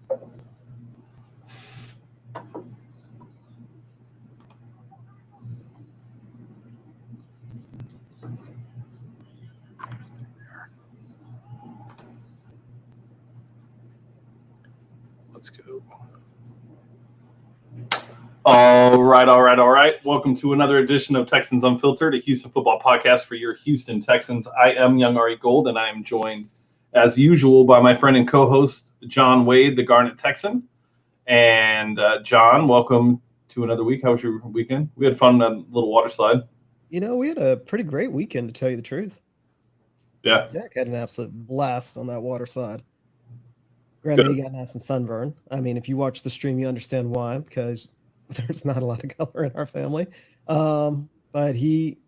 Let's go. All right. Welcome to another edition of Texans Unfiltered, a Houston football podcast for your Houston Texans. I am Young Ari Gold, and I am joined, as usual, by my friend and co-host, John Wade, the Garnet Texan. And John, welcome to another week. How was your weekend? We had fun on a little water slide. You know, we had a pretty great weekend, to tell you the truth. Yeah. Jack had an absolute blast on that water slide. Granted, he got nice and sunburned. I mean, if you watch the stream, you understand why, because there's not a lot of color in our family. But he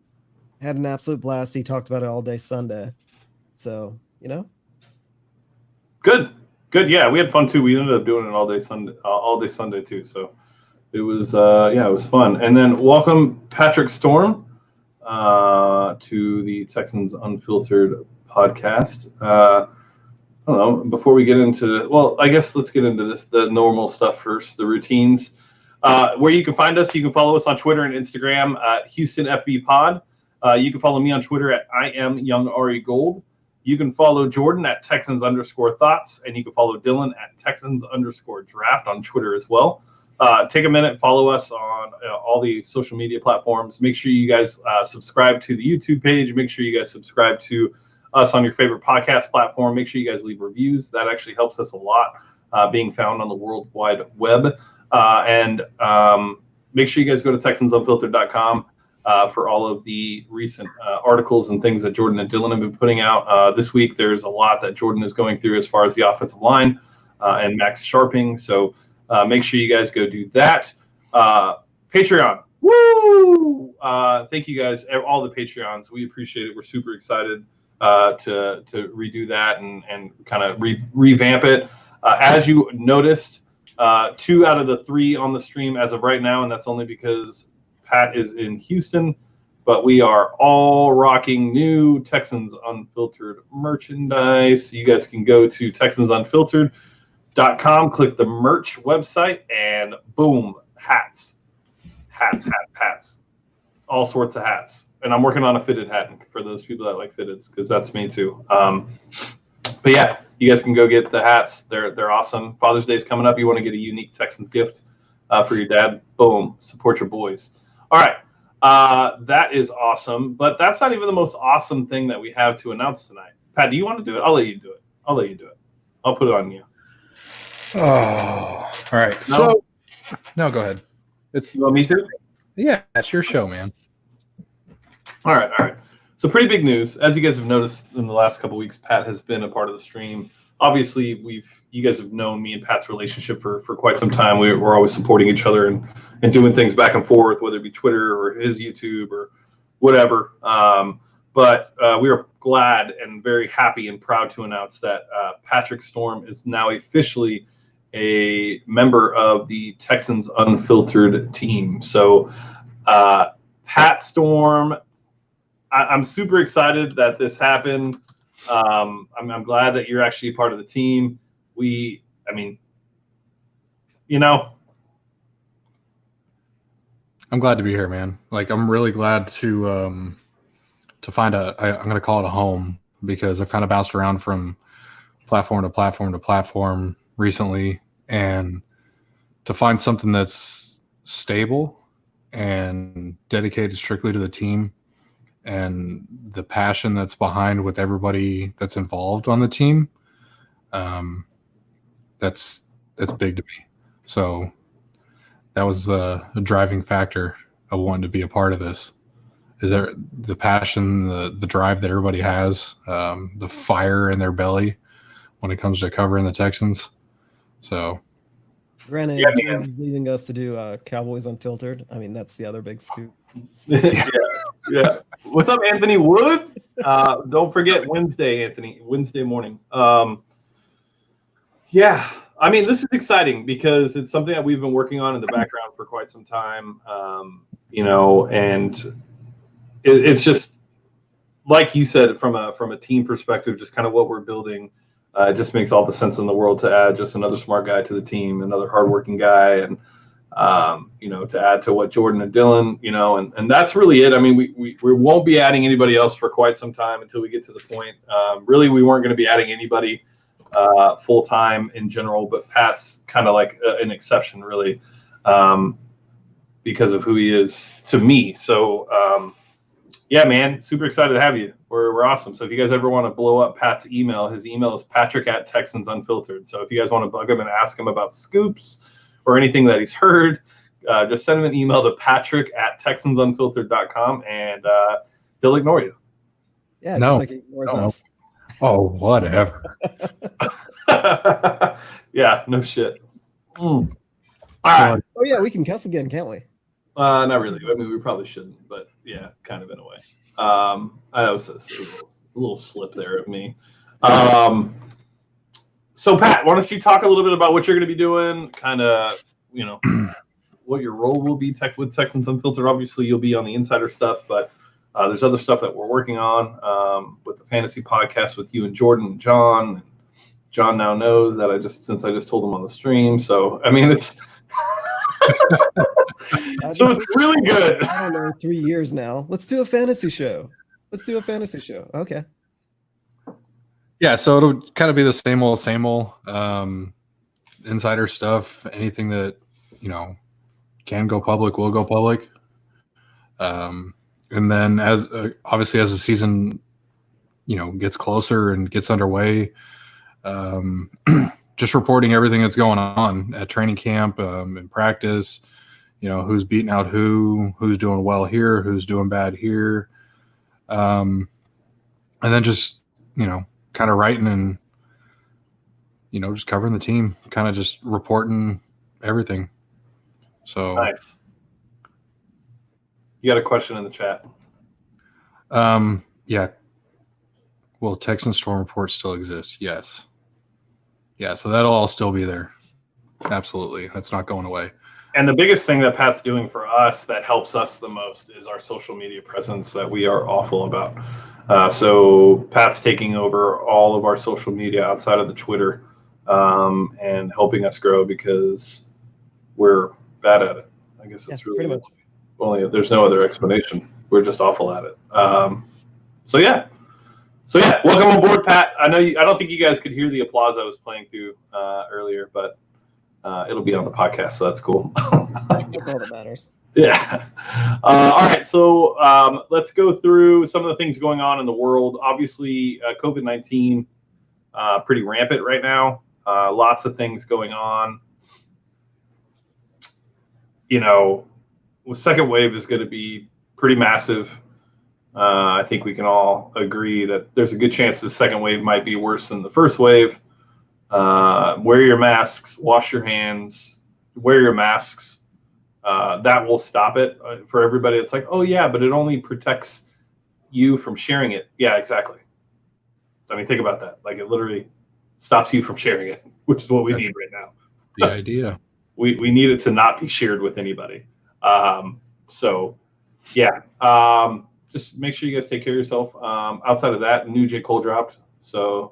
had an absolute blast. He talked about it all day Sunday. So, you know. Good. Yeah, we had fun too. We ended up doing it all day Sunday too. So it was it was fun. And then welcome Patrick Storm to the Texans Unfiltered podcast. I don't know, before we get into, well, I guess let's get into the normal stuff first, the routines. Where you can find us, you can follow us on Twitter and Instagram at Houston FB Pod. You can follow me on Twitter at I am Young Ari Gold. You can follow Jordan at Texans_thoughts, and you can follow Dylan at Texans_draft on Twitter as well. Take a minute, follow us on all the social media platforms. Make sure you guys subscribe to the YouTube page. Make sure you guys subscribe to us on your favorite podcast platform. Make sure you guys leave reviews. That actually helps us a lot, being found on the World Wide Web. And make sure you guys go to TexansUnfiltered.com for all of the recent articles and things that Jordan and Dylan have been putting out. This week, there's a lot that Jordan is going through as far as the offensive line and Max Sharping. So make sure you guys go do that. Patreon. Woo! Thank you guys, all the Patreons. We appreciate it. We're super excited to redo that and kind of revamp it. As you noticed, 2 out of the 3 on the stream as of right now, and that's only because Pat is in Houston, but we are all rocking new Texans Unfiltered merchandise. You guys can go to TexansUnfiltered.com, click the merch website, and boom, hats. All sorts of hats. And I'm working on a fitted hat for those people that like fitteds, because that's me too. But yeah, you guys can go get the hats. They're awesome. Father's Day is coming up. You want to get a unique Texans gift for your dad. Boom. Support your boys. All right. That is awesome. But that's not even the most awesome thing that we have to announce tonight. Pat, do you want to do it? I'll let you do it. I'll put it on you. Oh, all right. No? No, go ahead. You want me to? Yeah, it's your show, man. All right. So pretty big news. As you guys have noticed in the last couple of weeks, Pat has been a part of the stream. Obviously, you guys have known me and Pat's relationship for quite some time. We're always supporting each other and doing things back and forth, whether it be Twitter or his YouTube or whatever. But we are glad and very happy and proud to announce that Patrick Storm is now officially a member of the Texans Unfiltered team. So Pat Storm, I'm super excited that this happened. I'm glad that you're actually a part of the team. I'm glad to be here, man. Like, I'm really glad to find I'm going to call it a home, because I've kind of bounced around from platform to platform to platform recently, and to find something that's stable and dedicated strictly to the team and the passion that's behind with everybody that's involved on the team, that's big to me. So that was a driving factor of wanting to be a part of this. Is there the passion, the drive that everybody has, the fire in their belly when it comes to covering the Texans. So, granted, James is leaving us to do Cowboys Unfiltered. I mean, that's the other big scoop. Yeah. What's up, Anthony Wood? Don't forget Wednesday, Anthony. Wednesday morning. Yeah. I mean, this is exciting because it's something that we've been working on in the background for quite some time. And it's just like you said, from a team perspective, just kind of what we're building. It just makes all the sense in the world to add just another smart guy to the team, another hardworking guy, and to add to what Jordan and Dylan, and that's really it. I mean, we won't be adding anybody else for quite some time until we get to the point. Really, we weren't going to be adding anybody full time in general, but Pat's kind of like an exception, really, because of who he is to me. So, yeah, man, super excited to have you. We're awesome. So if you guys ever want to blow up Pat's email, his email is patrick@Texans Unfiltered. So if you guys want to bug him and ask him about scoops or anything that he's heard, just send him an email to patrick@TexansUnfiltered.com, and he'll ignore you. Yeah, just like he ignores us. Oh, whatever. Yeah, no shit. All right. Oh, yeah, we can cuss again, can't we? Not really. I mean, we probably shouldn't, but yeah, kind of in a way. I was a little slip there of me. So, Pat, why don't you talk a little bit about what you're going to be doing, kind of, what your role will be with Texans Unfiltered. Obviously, you'll be on the insider stuff, but there's other stuff that we're working on with the fantasy podcast with you and Jordan and John. John now knows that since I just told him on the stream. So, I mean, it's so it's really good. I don't know, 3 years now. Let's do a fantasy show. Okay. Yeah, so it'll kind of be the same old insider stuff. Anything that can go public will go public. And then as obviously as the season gets closer and gets underway, just reporting everything that's going on at training camp, in practice, who's beating out who's doing well here, who's doing bad here. And then just, kind of writing and, just covering the team, kind of just reporting everything. So nice. You got a question in the chat? Yeah. Will Texan Storm Report still exist? Yes. Yeah, so that'll all still be there. Absolutely. That's not going away. And the biggest thing that Pat's doing for us that helps us the most is our social media presence that we are awful about. So Pat's taking over all of our social media outside of the Twitter and helping us grow because we're bad at it. I guess that's really it. Only there's no other explanation. We're just awful at it. So yeah, welcome aboard, Pat. I don't think you guys could hear the applause I was playing through earlier, but it'll be on the podcast, so that's cool. That's all that matters. Yeah. All right, so let's go through some of the things going on in the world. Obviously, COVID-19 pretty rampant right now. Lots of things going on. Second wave is going to be pretty massive. I think we can all agree that there's a good chance the second wave might be worse than the first wave. Wear your masks, wash your hands, wear your masks. That will stop it for everybody. It's like, oh yeah, but it only protects you from sharing it. Yeah, exactly. I mean, think about that. Like, it literally stops you from sharing it, which is what we need right now. The idea. We need it to not be shared with anybody. So yeah. Just make sure you guys take care of yourself. Outside of that, new J. Cole dropped. So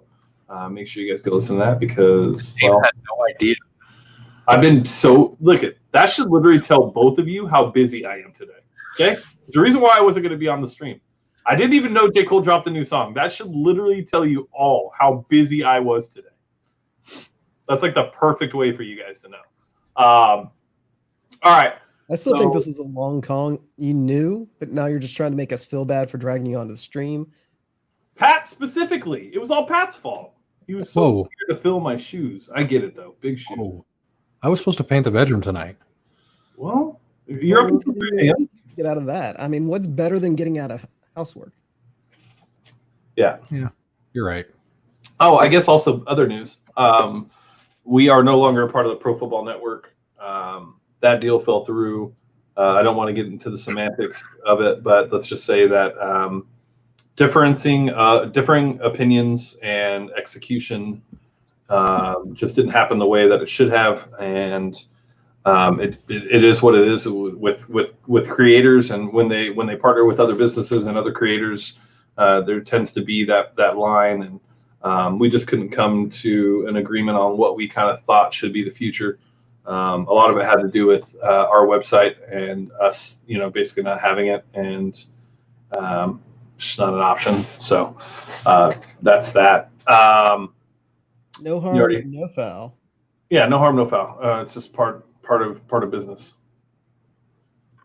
make sure you guys go listen to that because I had no idea. I've been that should literally tell both of you how busy I am today. Okay? The reason why I wasn't going to be on the stream. I didn't even know J. Cole dropped a new song. That should literally tell you all how busy I was today. That's like the perfect way for you guys to know. All right. I still think this is a long con. You knew, but now you're just trying to make us feel bad for dragging you onto the stream. Pat specifically. It was all Pat's fault. He was so weird to fill my shoes. I get it, though. Big shoes. Whoa. I was supposed to paint the bedroom tonight. Well, you're up until 3 a.m. Get out of that. I mean, what's better than getting out of housework? Yeah. Yeah, you're right. Oh, I guess also other news. We are no longer a part of the Pro Football Network. That deal fell through. I don't want to get into the semantics of it, but let's just say that differing opinions and execution just didn't happen the way that it should have, and it is what it is with creators. And when they partner with other businesses and other creators, there tends to be that line, and We just couldn't come to an agreement on what we kind of thought should be the future. A lot of it had to do with our website and us, basically not having it, and just not an option. So that's that. No harm, no foul. Yeah, no harm, no foul. It's just part of business.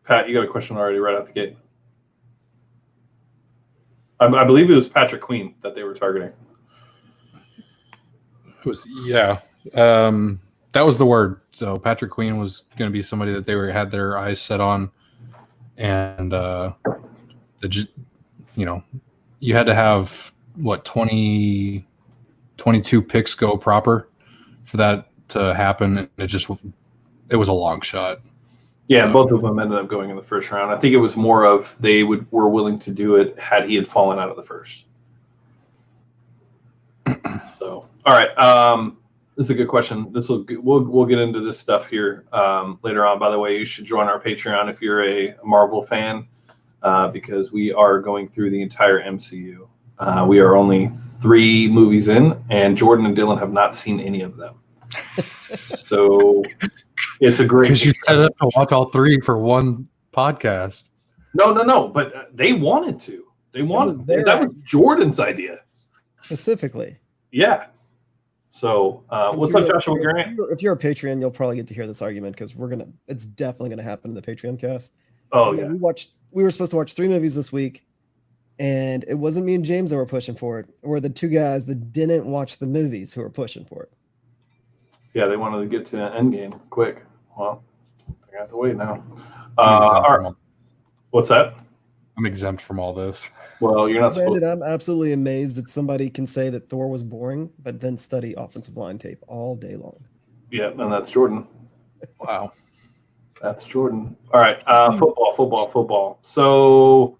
Pat, you got a question already right out the gate. I believe it was Patrick Queen that they were targeting. That was the word. So Patrick Queen was going to be somebody that they had their eyes set on, and you had to have 22 picks go proper for that to happen. And it was a long shot. Yeah, so, both of them ended up going in the first round. I think it was more of they were willing to do it had he had fallen out of the first. So, all right. This is a good question. We'll get into this stuff here later on. By the way, you should join our Patreon if you're a Marvel fan, because we are going through the entire MCU. We are only 3 movies in, and Jordan and Dylan have not seen any of them. So it's a great. Because you set up to watch all 3 for one podcast. No. But they wanted to. That was Jordan's idea. Specifically. Yeah. So what's up, Joshua Grant? If you're a Patreon, you'll probably get to hear this argument because it's definitely gonna happen in the Patreon cast. Oh yeah. We were supposed to watch 3 movies this week, and it wasn't me and James that were pushing for it. It were the 2 guys that didn't watch the movies who were pushing for it. Yeah, they wanted to get to Endgame quick. Well, I have to wait now. What's that? I'm exempt from all this. Well, you're not supposed to. I'm absolutely amazed that somebody can say that Thor was boring, but then study offensive line tape all day long. Yeah, and that's Jordan. Wow. That's Jordan. All right, football. So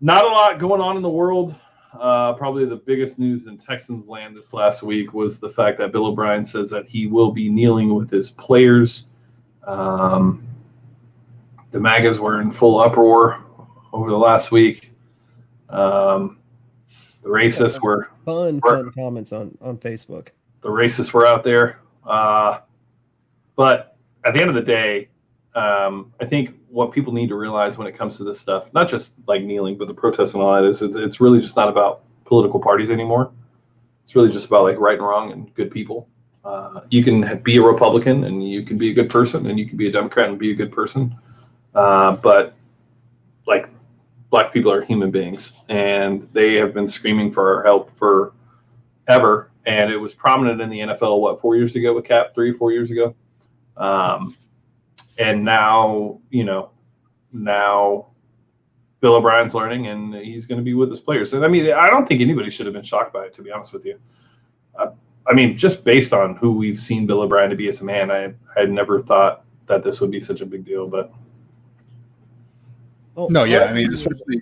not a lot going on in the world. Probably the biggest news in Texans land this last week was the fact that Bill O'Brien says that he will be kneeling with his players. The MAGAs were in full uproar over the last week. The racists were fun comments on Facebook. The racists were out there. But at the end of the day, I think what people need to realize when it comes to this stuff, not just like kneeling, but the protests and all that, is it's really just not about political parties anymore. It's really just about like right and wrong and good people. You can be a Republican and you can be a good person, and you can be a Democrat and be a good person. But like Black people are human beings, and they have been screaming for our help forever. And it was prominent in the NFL, 4 years ago with Cap, 3-4 years ago. And now Bill O'Brien's learning, and he's going to be with his players. And I mean, I don't think anybody should have been shocked by it, to be honest with you. I mean, just based on who we've seen Bill O'Brien to be as a man, I had never thought that this would be such a big deal. But no, yeah, I mean, especially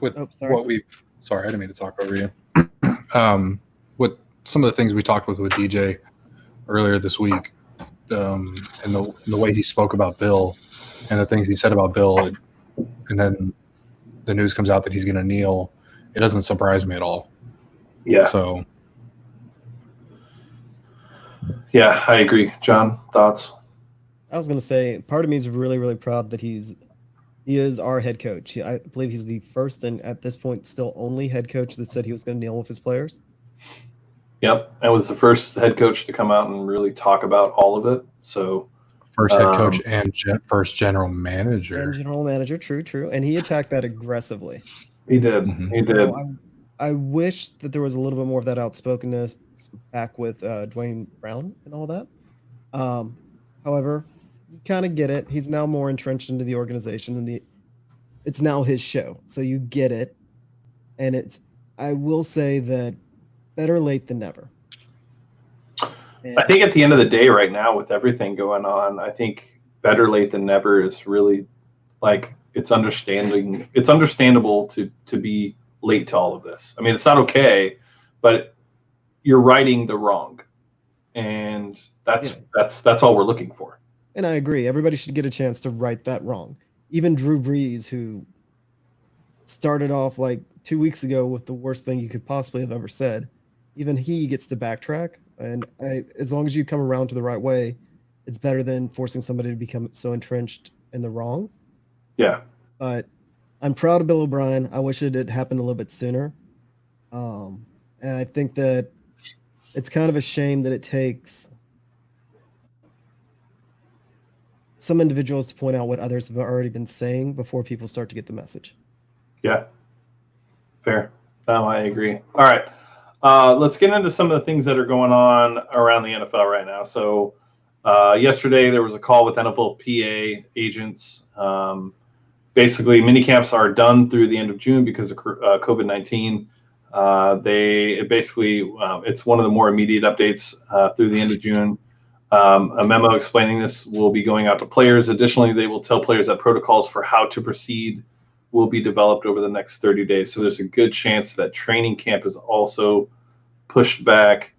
with what we've. Sorry, I didn't mean to talk over you. With some of the things we talked with DJ earlier this week. And the way he spoke about Bill and the things he said about Bill, and then the news comes out that he's going to kneel, it doesn't surprise me at all. Yeah. So. Yeah, I agree. John, thoughts? I was going to say, part of me is really, really proud that he is our head coach. I believe he's the first and at this point still only head coach that said he was going to kneel with his players. Yep, I was the first head coach to come out and really talk about all of it. So first head coach and first general manager. And general manager, true. And he attacked that aggressively. He did. Mm-hmm. He did. I wish that there was a little bit more of that outspokenness back with Dwayne Brown and all that. However, you kind of get it. He's now more entrenched into the organization, and it's now his show. So you get it. And I will say that better late than never. I think at the end of the day right now, with everything going on, I think better late than never is really like it's understandable to be late to all of this. I mean, it's not okay, but you're righting the wrong. And that's all we're looking for. And I agree. Everybody should get a chance to right that wrong. Even Drew Brees, who started off like 2 weeks ago with the worst thing you could possibly have ever said, even he gets to backtrack. And as long as you come around to the right way, it's better than forcing somebody to become so entrenched in the wrong. Yeah. But I'm proud of Bill O'Brien. I wish it had happened a little bit sooner. And I think that it's kind of a shame that it takes some individuals to point out what others have already been saying before people start to get the message. Yeah. Fair. No, I agree. All right. Let's get into some of the things that are going on around the NFL right now. So yesterday there was a call with NFLPA agents. Basically, mini camps are done through the end of June because of COVID-19. It's one of the more immediate updates through the end of June. A memo explaining this will be going out to players. Additionally, they will tell players that protocols for how to proceed will be developed over the next 30 days. So there's a good chance that training camp is also pushed back.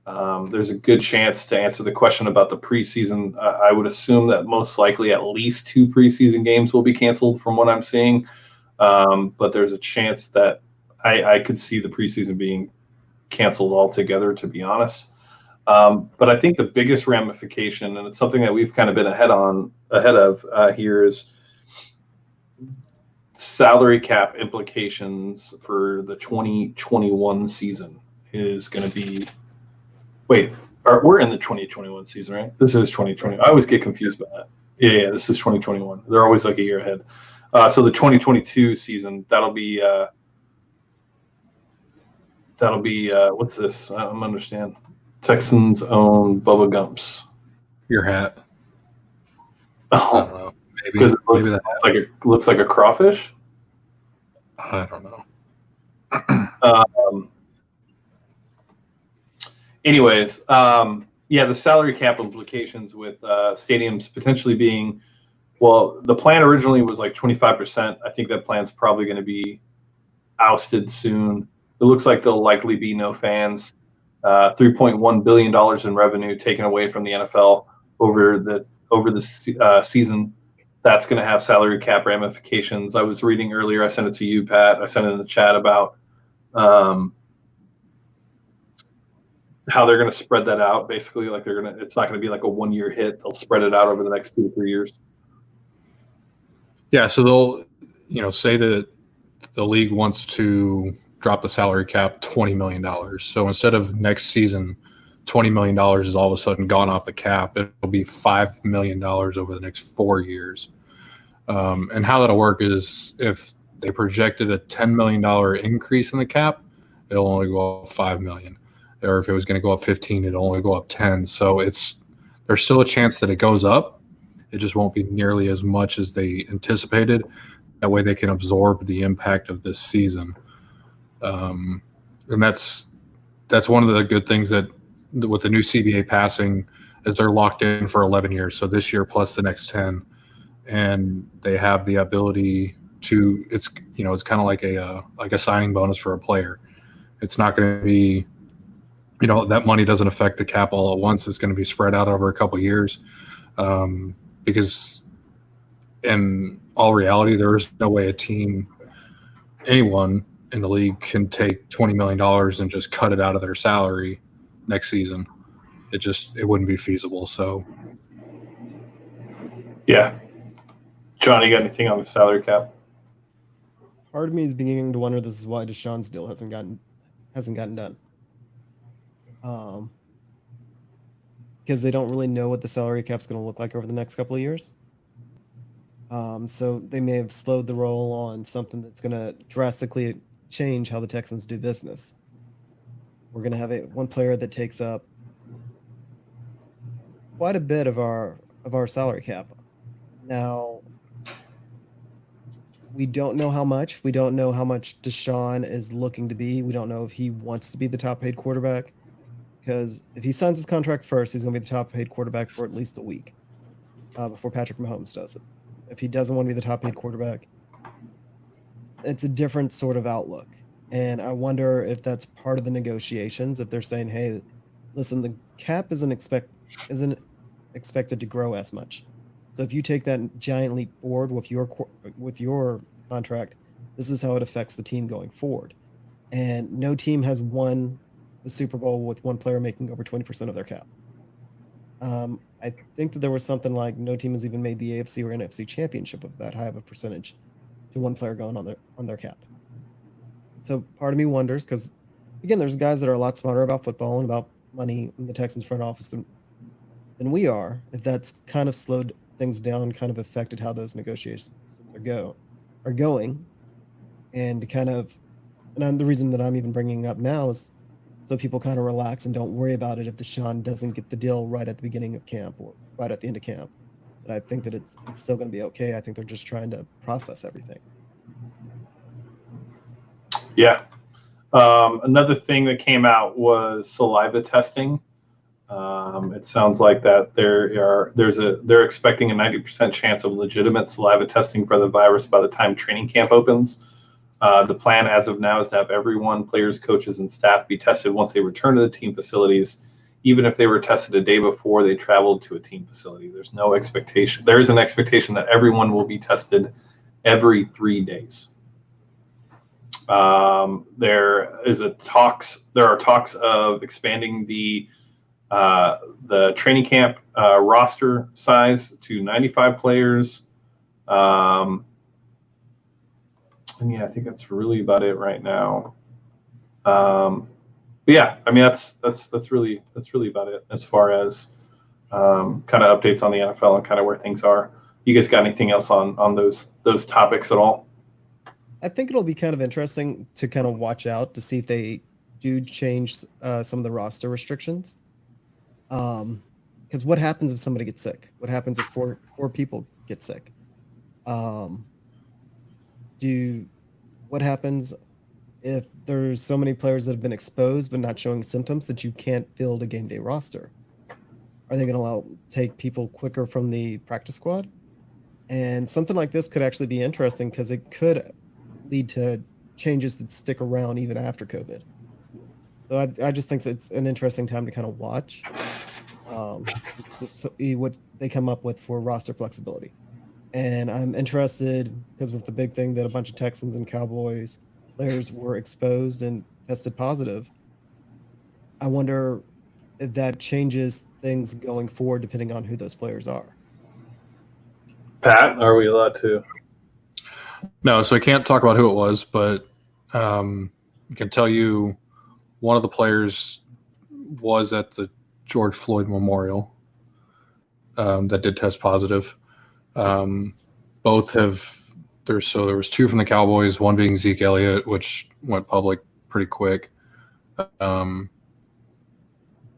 There's a good chance, to answer the question about the preseason, I would assume that most likely at least 2 preseason games will be canceled from what I'm seeing. But there's a chance that I could see the preseason being canceled altogether, to be honest. But I think the biggest ramification, and it's something that we've kind of been ahead of here, is salary cap implications for the 2021 season is going to be. Wait, we're in the 2021 season, right? This is 2020. I always get confused by that. Yeah, this is 2021. They're always like a year ahead. So the 2022 season, that'll be what's this? I don't understand. Texans own Bubba Gumps. Your hat. Oh, I don't know. Maybe because it looks like a crawfish. I don't know. Anyways, the salary cap implications with stadiums potentially being, well, the plan originally was like 25%. I think that plan's probably going to be ousted soon. It looks like there'll likely be no fans. $3.1 billion in revenue taken away from the NFL over the season. That's going to have salary cap ramifications. I was reading earlier. I sent it to you, Pat. I sent it in the chat about how they're going to spread that out. Basically, like it's not going to be like a 1-year hit. They'll spread it out over the next 2 to 3 years. Yeah, so they'll, say that the league wants to drop the salary cap $20 million. So instead of next season, $20 million is all of a sudden gone off the cap. It'll be $5 million over the next 4 years. And how that'll work is if they projected a $10 million increase in the cap, it'll only go up $5 million. Or if it was going to go up 15, it'll only go up 10. So there's still a chance that it goes up. It just won't be nearly as much as they anticipated. That way they can absorb the impact of this season. And that's one of the good things that with the new CBA passing is they're locked in for 11 years. So this year plus the next 10, and they have the ability to, it's kind of like a signing bonus for a player. It's not going to be, that money doesn't affect the cap all at once. It's going to be spread out over a couple of years. Because in all reality, there is no way anyone in the league can take $20 million and just cut it out of their salary next season. It wouldn't be feasible. So, yeah. John, you got anything on the salary cap? Part of me is beginning to wonder this is why Deshaun's deal hasn't gotten done. Because they don't really know what the salary cap's going to look like over the next couple of years. So they may have slowed the roll on something that's going to drastically change how the Texans do business. We're going to have one player that takes up quite a bit of our salary cap. Now, we don't know how much. We don't know how much Deshaun is looking to be. We don't know if he wants to be the top paid quarterback. Because if he signs his contract first, he's going to be the top paid quarterback for at least a week before Patrick Mahomes does it. If he doesn't want to be the top paid quarterback, it's a different sort of outlook. And I wonder if that's part of the negotiations. If they're saying, "Hey, listen, the cap isn't expected to grow as much. So if you take that giant leap forward with your contract, this is how it affects the team going forward." And no team has won the Super Bowl with one player making over 20% of their cap. I think that there was something like no team has even made the AFC or NFC championship with that high of a percentage to one player going on their cap. So part of me wonders, because again, there's guys that are a lot smarter about football and about money in the Texans front office than we are, if that's kind of slowed things down, kind of affected how those negotiations are going, and the reason that I'm even bringing it up now is so people kind of relax and don't worry about it if Deshaun doesn't get the deal right at the beginning of camp or right at the end of camp. But I think that it's still going to be okay. I think they're just trying to process everything. Yeah. Another thing that came out was saliva testing. It sounds like that they're expecting a 90% chance of legitimate saliva testing for the virus by the time training camp opens. The plan as of now is to have everyone, players, coaches, and staff be tested once they return to the team facilities, even if they were tested a day before they traveled to a team facility. There's no expectation. There is an expectation that everyone will be tested every 3 days. There are talks of expanding the training camp roster size to 95 players. And yeah, I think that's really about it right now. But yeah, I mean that's really about it as far as kind of updates on the NFL and kind of where things are. You guys got anything else on those topics at all? I think it'll be kind of interesting to kind of watch out to see if they do change some of the roster restrictions. Because what happens if somebody gets sick? What happens if four people get sick? What happens if there's so many players that have been exposed but not showing symptoms that you can't field a game day roster? Are they going to take people quicker from the practice squad? And something like this could actually be interesting because it could lead to changes that stick around even after COVID. So I just think it's an interesting time to kind of watch just to see what they come up with for roster flexibility. And I'm interested because with the big thing that a bunch of Texans and Cowboys players were exposed and tested positive, I wonder if that changes things going forward depending on who those players are. Pat, are we allowed to? No, so I can't talk about who it was, but I can tell you one of the players was at the George Floyd Memorial that did test positive. Both have there was two from the Cowboys, one being Zeke Elliott, which went public pretty quick.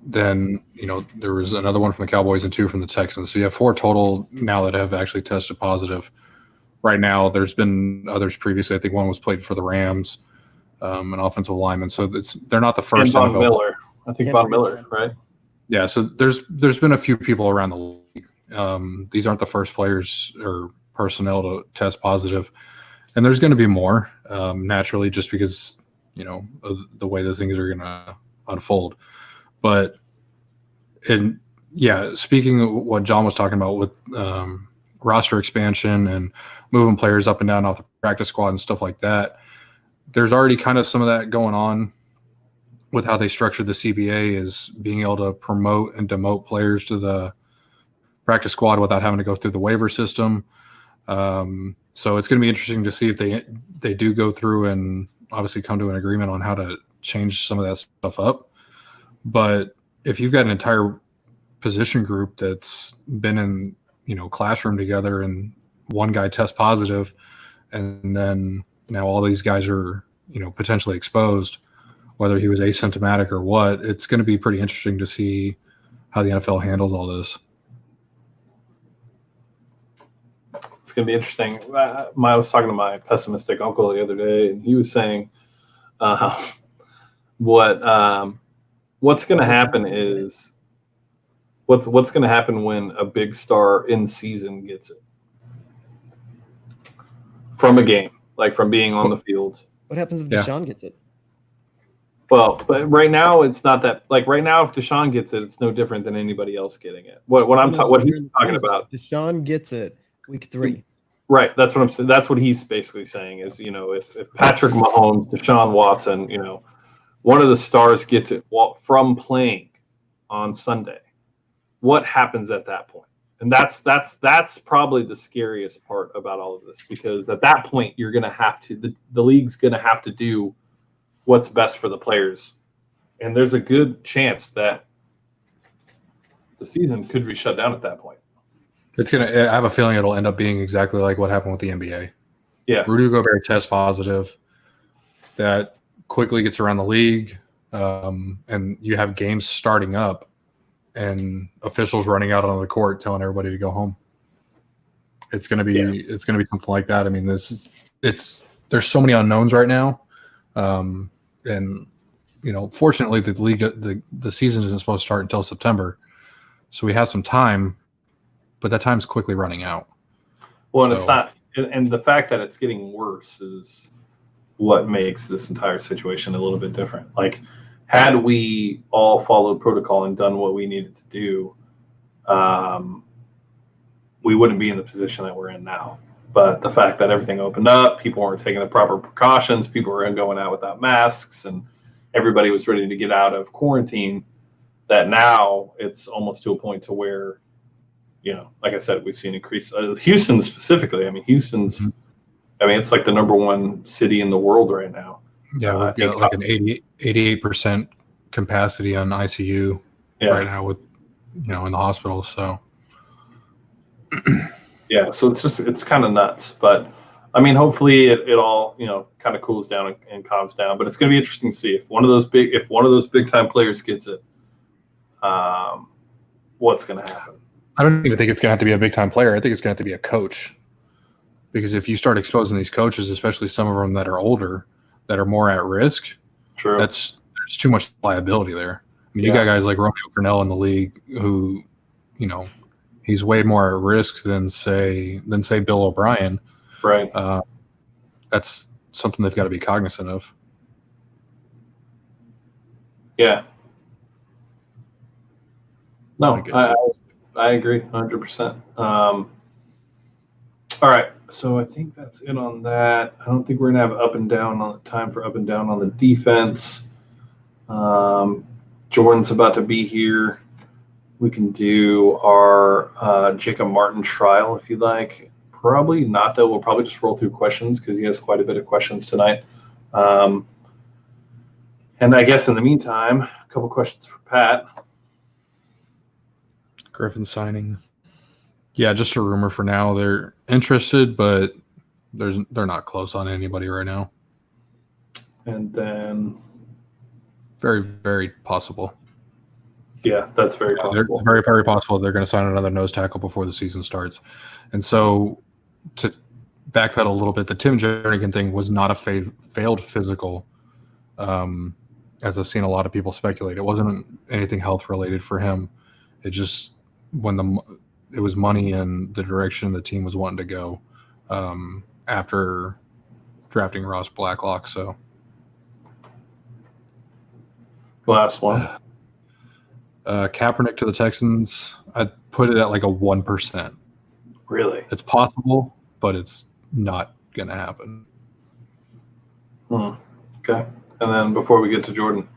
Then, there was another one from the Cowboys and two from the Texans. So you have four total now that have actually tested positive. Right now, there's been others previously. I think one was played for the Rams, an offensive lineman. So they're not the first. And Von Miller. I think Von Miller, right? Yeah, so there's been a few people around the league. These aren't the first players or personnel to test positive, and there's going to be more naturally, just because of the way the things are going to unfold. But speaking of what John was talking about with roster expansion and moving players up and down off the practice squad and stuff like that, there's already kind of some of that going on with how they structured the CBA, is being able to promote and demote players to the practice squad without having to go through the waiver system. So it's going to be interesting to see if they do go through and obviously come to an agreement on how to change some of that stuff up. But if you've got an entire position group that's been in, classroom together and one guy tests positive, and then now all these guys are, potentially exposed, whether he was asymptomatic or what, it's going to be pretty interesting to see how the NFL handles all this. It's going to be interesting. I was talking to my pessimistic uncle the other day, and he was saying what's going to happen is what's going to happen when a big star in season gets it from a game, like from being on the field. What happens if Deshaun gets it? Well, but right now it's not that. Like right now, if Deshaun gets it, it's no different than anybody else getting it. What he's talking about? Deshaun gets it week 3. Right. That's what I'm saying. That's what he's basically saying is, if Patrick Mahomes, Deshaun Watson, one of the stars gets it from playing on Sunday. What happens at that point? And that's probably the scariest part about all of this, because at that point you're going to have to the league's going to have to do what's best for the players, and there's a good chance that the season could be shut down at that point. I have a feeling it'll end up being exactly like what happened with the NBA. Yeah, Rudy Gobert tests positive. That quickly gets around the league, and you have games starting up, and officials running out on the court telling everybody to go home. It's gonna be something like that. I mean, there's so many unknowns right now, and fortunately the league the season isn't supposed to start until September, so we have some time, but that time's quickly running out. Well, and it's not, and the fact that it's getting worse is what makes this entire situation a little bit different. Like, had we all followed protocol and done what we needed to do, we wouldn't be in the position that we're in now. But the fact that everything opened up, people weren't taking the proper precautions, people were going out without masks, and everybody was ready to get out of quarantine, that now it's almost to a point to where, like I said, we've seen increase. Houston specifically, it's like the number one city in the world right now. Yeah, we've got like an 88% capacity on ICU right now with, in the hospital. So, yeah, so it's kind of nuts. But, hopefully it all, kind of cools down and calms down. But it's going to be interesting to see if one of those big time players gets it, what's going to happen. I don't even think it's going to have to be a big time player. I think it's going to have to be a coach. Because if you start exposing these coaches, especially some of them that are older, that are more at risk, True. There's too much liability there. You got guys like Romeo Cornell in the league who, he's way more at risk than say Bill O'Brien. Right. That's something they've got to be cognizant of. Yeah. No, I agree 100%. All right. So I think that's it on that. I don't think we're going to have up and down on the time for up and down on the defense. Jordan's about to be here. We can do our Jacob Martin trial if you'd like. Probably not, though. We'll probably just roll through questions because he has quite a bit of questions tonight. And I guess in the meantime, a couple questions for Pat. Griffin signing. Yeah, just a rumor for now. They're interested, but they're not close on anybody right now. And then very, very possible. Yeah, that's very possible. Very, very possible they're going to sign another nose tackle before the season starts. And so to backpedal a little bit, the Tim Jernigan thing was not a failed physical, as I've seen a lot of people speculate. It wasn't anything health related for him. It just it was money and the direction the team was wanting to go after drafting Ross Blacklock. So last one. Kaepernick to the Texans, I'd put it at like a 1%. Really? It's possible, but it's not going to happen. Okay. And then before we get to Jordan.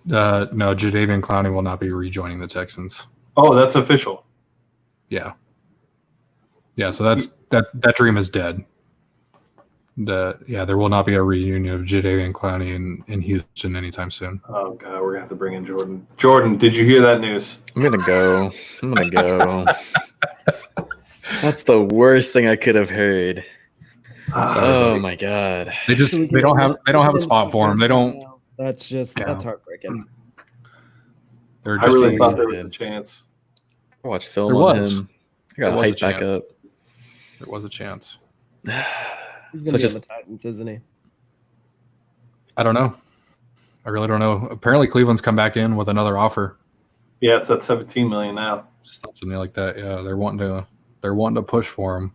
No, Jadeveon Clowney will not be rejoining the Texans. Oh, that's official. Yeah. Yeah, so that dream is dead. There will not be a reunion of Jadeveon Clowney in Houston anytime soon. Oh God, we're gonna have to bring in Jordan. Jordan, did you hear that news? I'm gonna go. That's the worst thing I could have heard. Oh my God. They don't have a spot for him. They don't. That's heartbreaking. I really thought there was a chance. I watched film on him. I got hyped back up. There was a chance. He's going to be on the Titans, isn't he? I don't know. I really don't know. Apparently, Cleveland's come back in with another offer. Yeah, it's at $17 million now. Something like that. Yeah, they're wanting to push for him.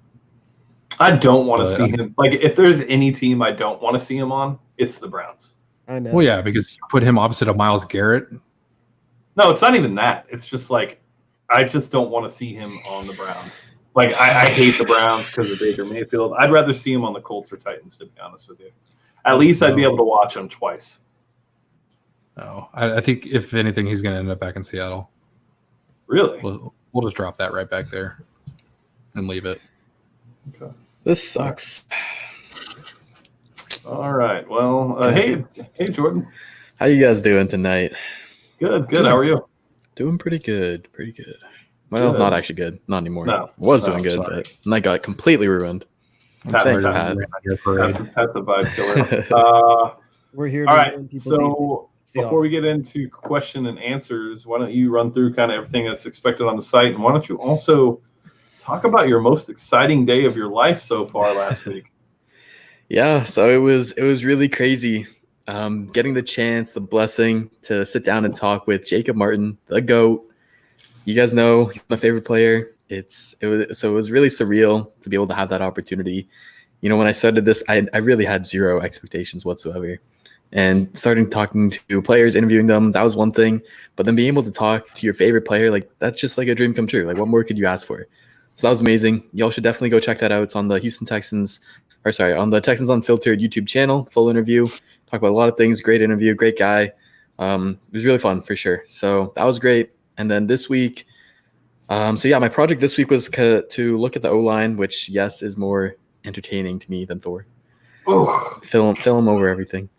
I don't want to see him. Like, if there's any team I don't want to see him on, it's the Browns. I know. Well, yeah, because you put him opposite of Myles Garrett. No, it's not even that. It's just like I just don't want to see him on the Browns. Like, I hate the Browns because of Baker Mayfield. I'd rather see him on the Colts or Titans, to be honest with you. At least I'd be able to watch him twice. No, I think if anything, he's going to end up back in Seattle. Really? We'll just drop that right back there and leave it. Okay. This sucks. All right. Well, hey, Jordan. How you guys doing tonight? Good. How are you? Doing pretty good. Well, Good. not actually good. Not anymore. No. Doing good, Sorry. but night got completely ruined. Thanks, Pat. That's a vibe killer. We're here. All to right. ruin people's So before we get into question and answers, why don't you run through kind of everything that's expected on the site, and why don't you also talk about your most exciting day of your life so far last week? Yeah, so it was really crazy. Getting the chance, the blessing to sit down and talk with Jacob Martin, the GOAT. You guys know he's my favorite player. It was really surreal to be able to have that opportunity. You know, when I started this, I really had zero expectations whatsoever. And starting talking to players, interviewing them, that was one thing. But then being able to talk to your favorite player, like that's just like a dream come true. Like what more could you ask for? So that was amazing. Y'all should definitely go check that out. It's on the on the Texans Unfiltered YouTube channel, full interview. Talk about a lot of things. Great interview, great guy. It was really fun for sure. So that was great. And then this week, my project this week was to look at the O-line, which yes is more entertaining to me than Thor. Oh, Film over everything.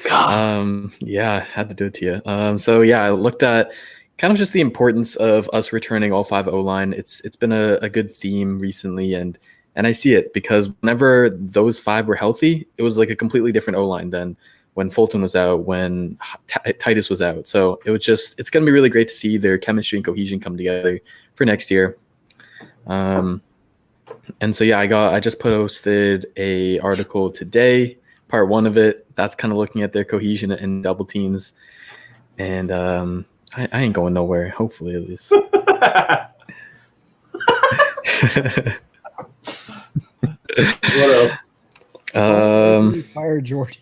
Had to do it to you. I looked at kind of just the importance of us returning all 5 O-line. It's been a good theme recently, and I see it because whenever those 5 were healthy, it was like a completely different O-line than when Fulton was out, when Titus was out. So it's going to be really great to see their chemistry and cohesion come together for next year. I just posted a article today, part 1 of it. That's kind of looking at their cohesion and double teams. And I ain't going nowhere, hopefully at least. what else? Fire Jordan.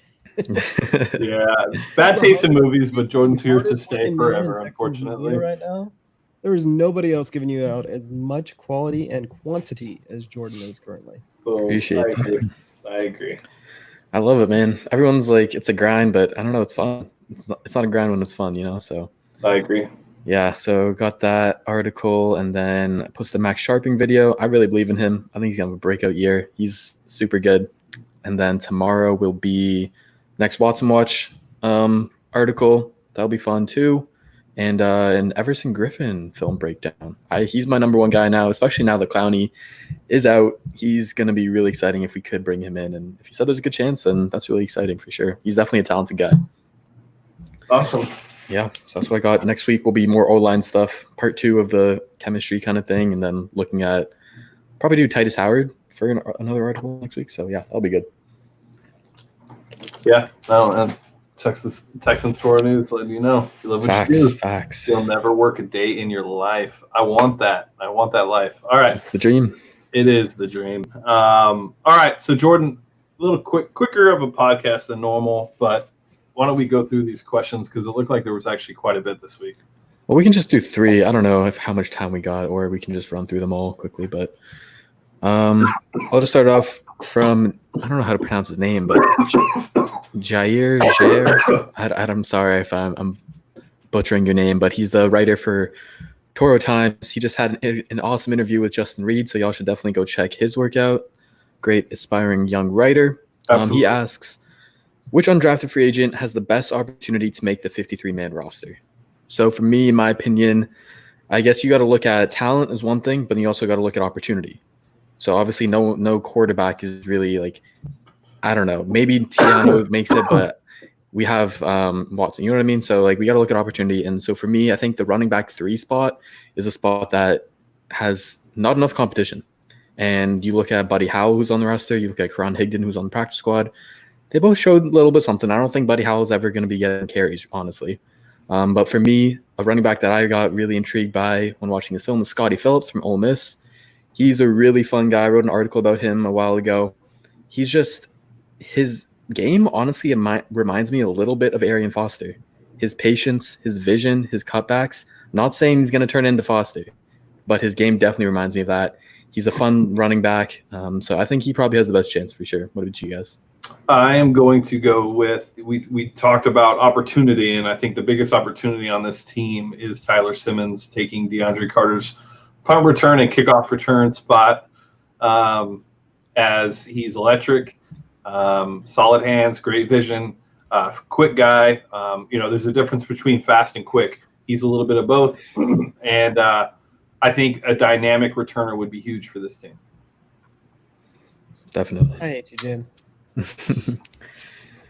Yeah, bad taste in movies, but Jordan's here to stay forever, unfortunately. Right now, there is nobody else giving you out as much quality and quantity as Jordan is currently. Appreciate that. I agree. I love it, man. Everyone's like, it's a grind, but I don't know, it's fun. It's not a grind when it's fun, so. I agree. Yeah, so got that article and then I posted a Max Sharping video. I really believe in him. I think he's going to have a breakout year. He's super good. And then tomorrow will be next Watson Watch article. That'll be fun too. And an Everson Griffin film breakdown. He's my number 1 guy now, especially now that Clowney is out. He's going to be really exciting if we could bring him in. And if you said there's a good chance, then that's really exciting for sure. He's definitely a talented guy. Awesome. Yeah, so that's what I got. Next week will be more O-line stuff, part 2 of the chemistry kind of thing, and then looking at probably do Titus Howard for another article next week. So yeah, that'll be good. Yeah, and Texans Tour News letting you know. You love what you do. Facts. You'll never work a day in your life. I want that. I want that life. All right. It's the dream. It is the dream. All right. So Jordan, a little quicker of a podcast than normal, but why don't we go through these questions because it looked like there was actually quite a bit this week. Well, we can just do 3. I don't know how much time we got, or we can just run through them all quickly. But I'll just start off from, I don't know how to pronounce his name, but Jair. I'm sorry if I'm butchering your name, but he's the writer for Toro Times. He just had an awesome interview with Justin Reid, so y'all should definitely go check his work out. Great, aspiring young writer. He asks, which undrafted free agent has the best opportunity to make the 53-man roster? So for me, in my opinion, I guess you got to look at talent as one thing, but you also got to look at opportunity. So obviously no quarterback is really like, I don't know, maybe Tiano makes it, but we have Watson, you know what I mean? So like we got to look at opportunity. And so for me, I think the running back 3 spot is a spot that has not enough competition. And you look at Buddy Howell, who's on the roster, you look at Karan Higdon, who's on the practice squad. They both showed a little bit something. I don't think Buddy Howell's ever going to be getting carries, honestly. But for me, a running back that I got really intrigued by when watching this film is Scotty Phillips from Ole Miss. He's a really fun guy. I wrote an article about him a while ago. He's just, his game, honestly, reminds me a little bit of Arian Foster. His patience, his vision, his cutbacks. Not saying he's going to turn into Foster, but his game definitely reminds me of that. He's a fun running back. So I think he probably has the best chance for sure. What about you guys? I am going to go with we talked about opportunity, and I think the biggest opportunity on this team is Tyler Simmons taking DeAndre Carter's punt return and kickoff return spot, as he's electric, solid hands, great vision, quick guy. There's a difference between fast and quick. He's a little bit of both, and I think a dynamic returner would be huge for this team. Definitely. I hate you, James. I Took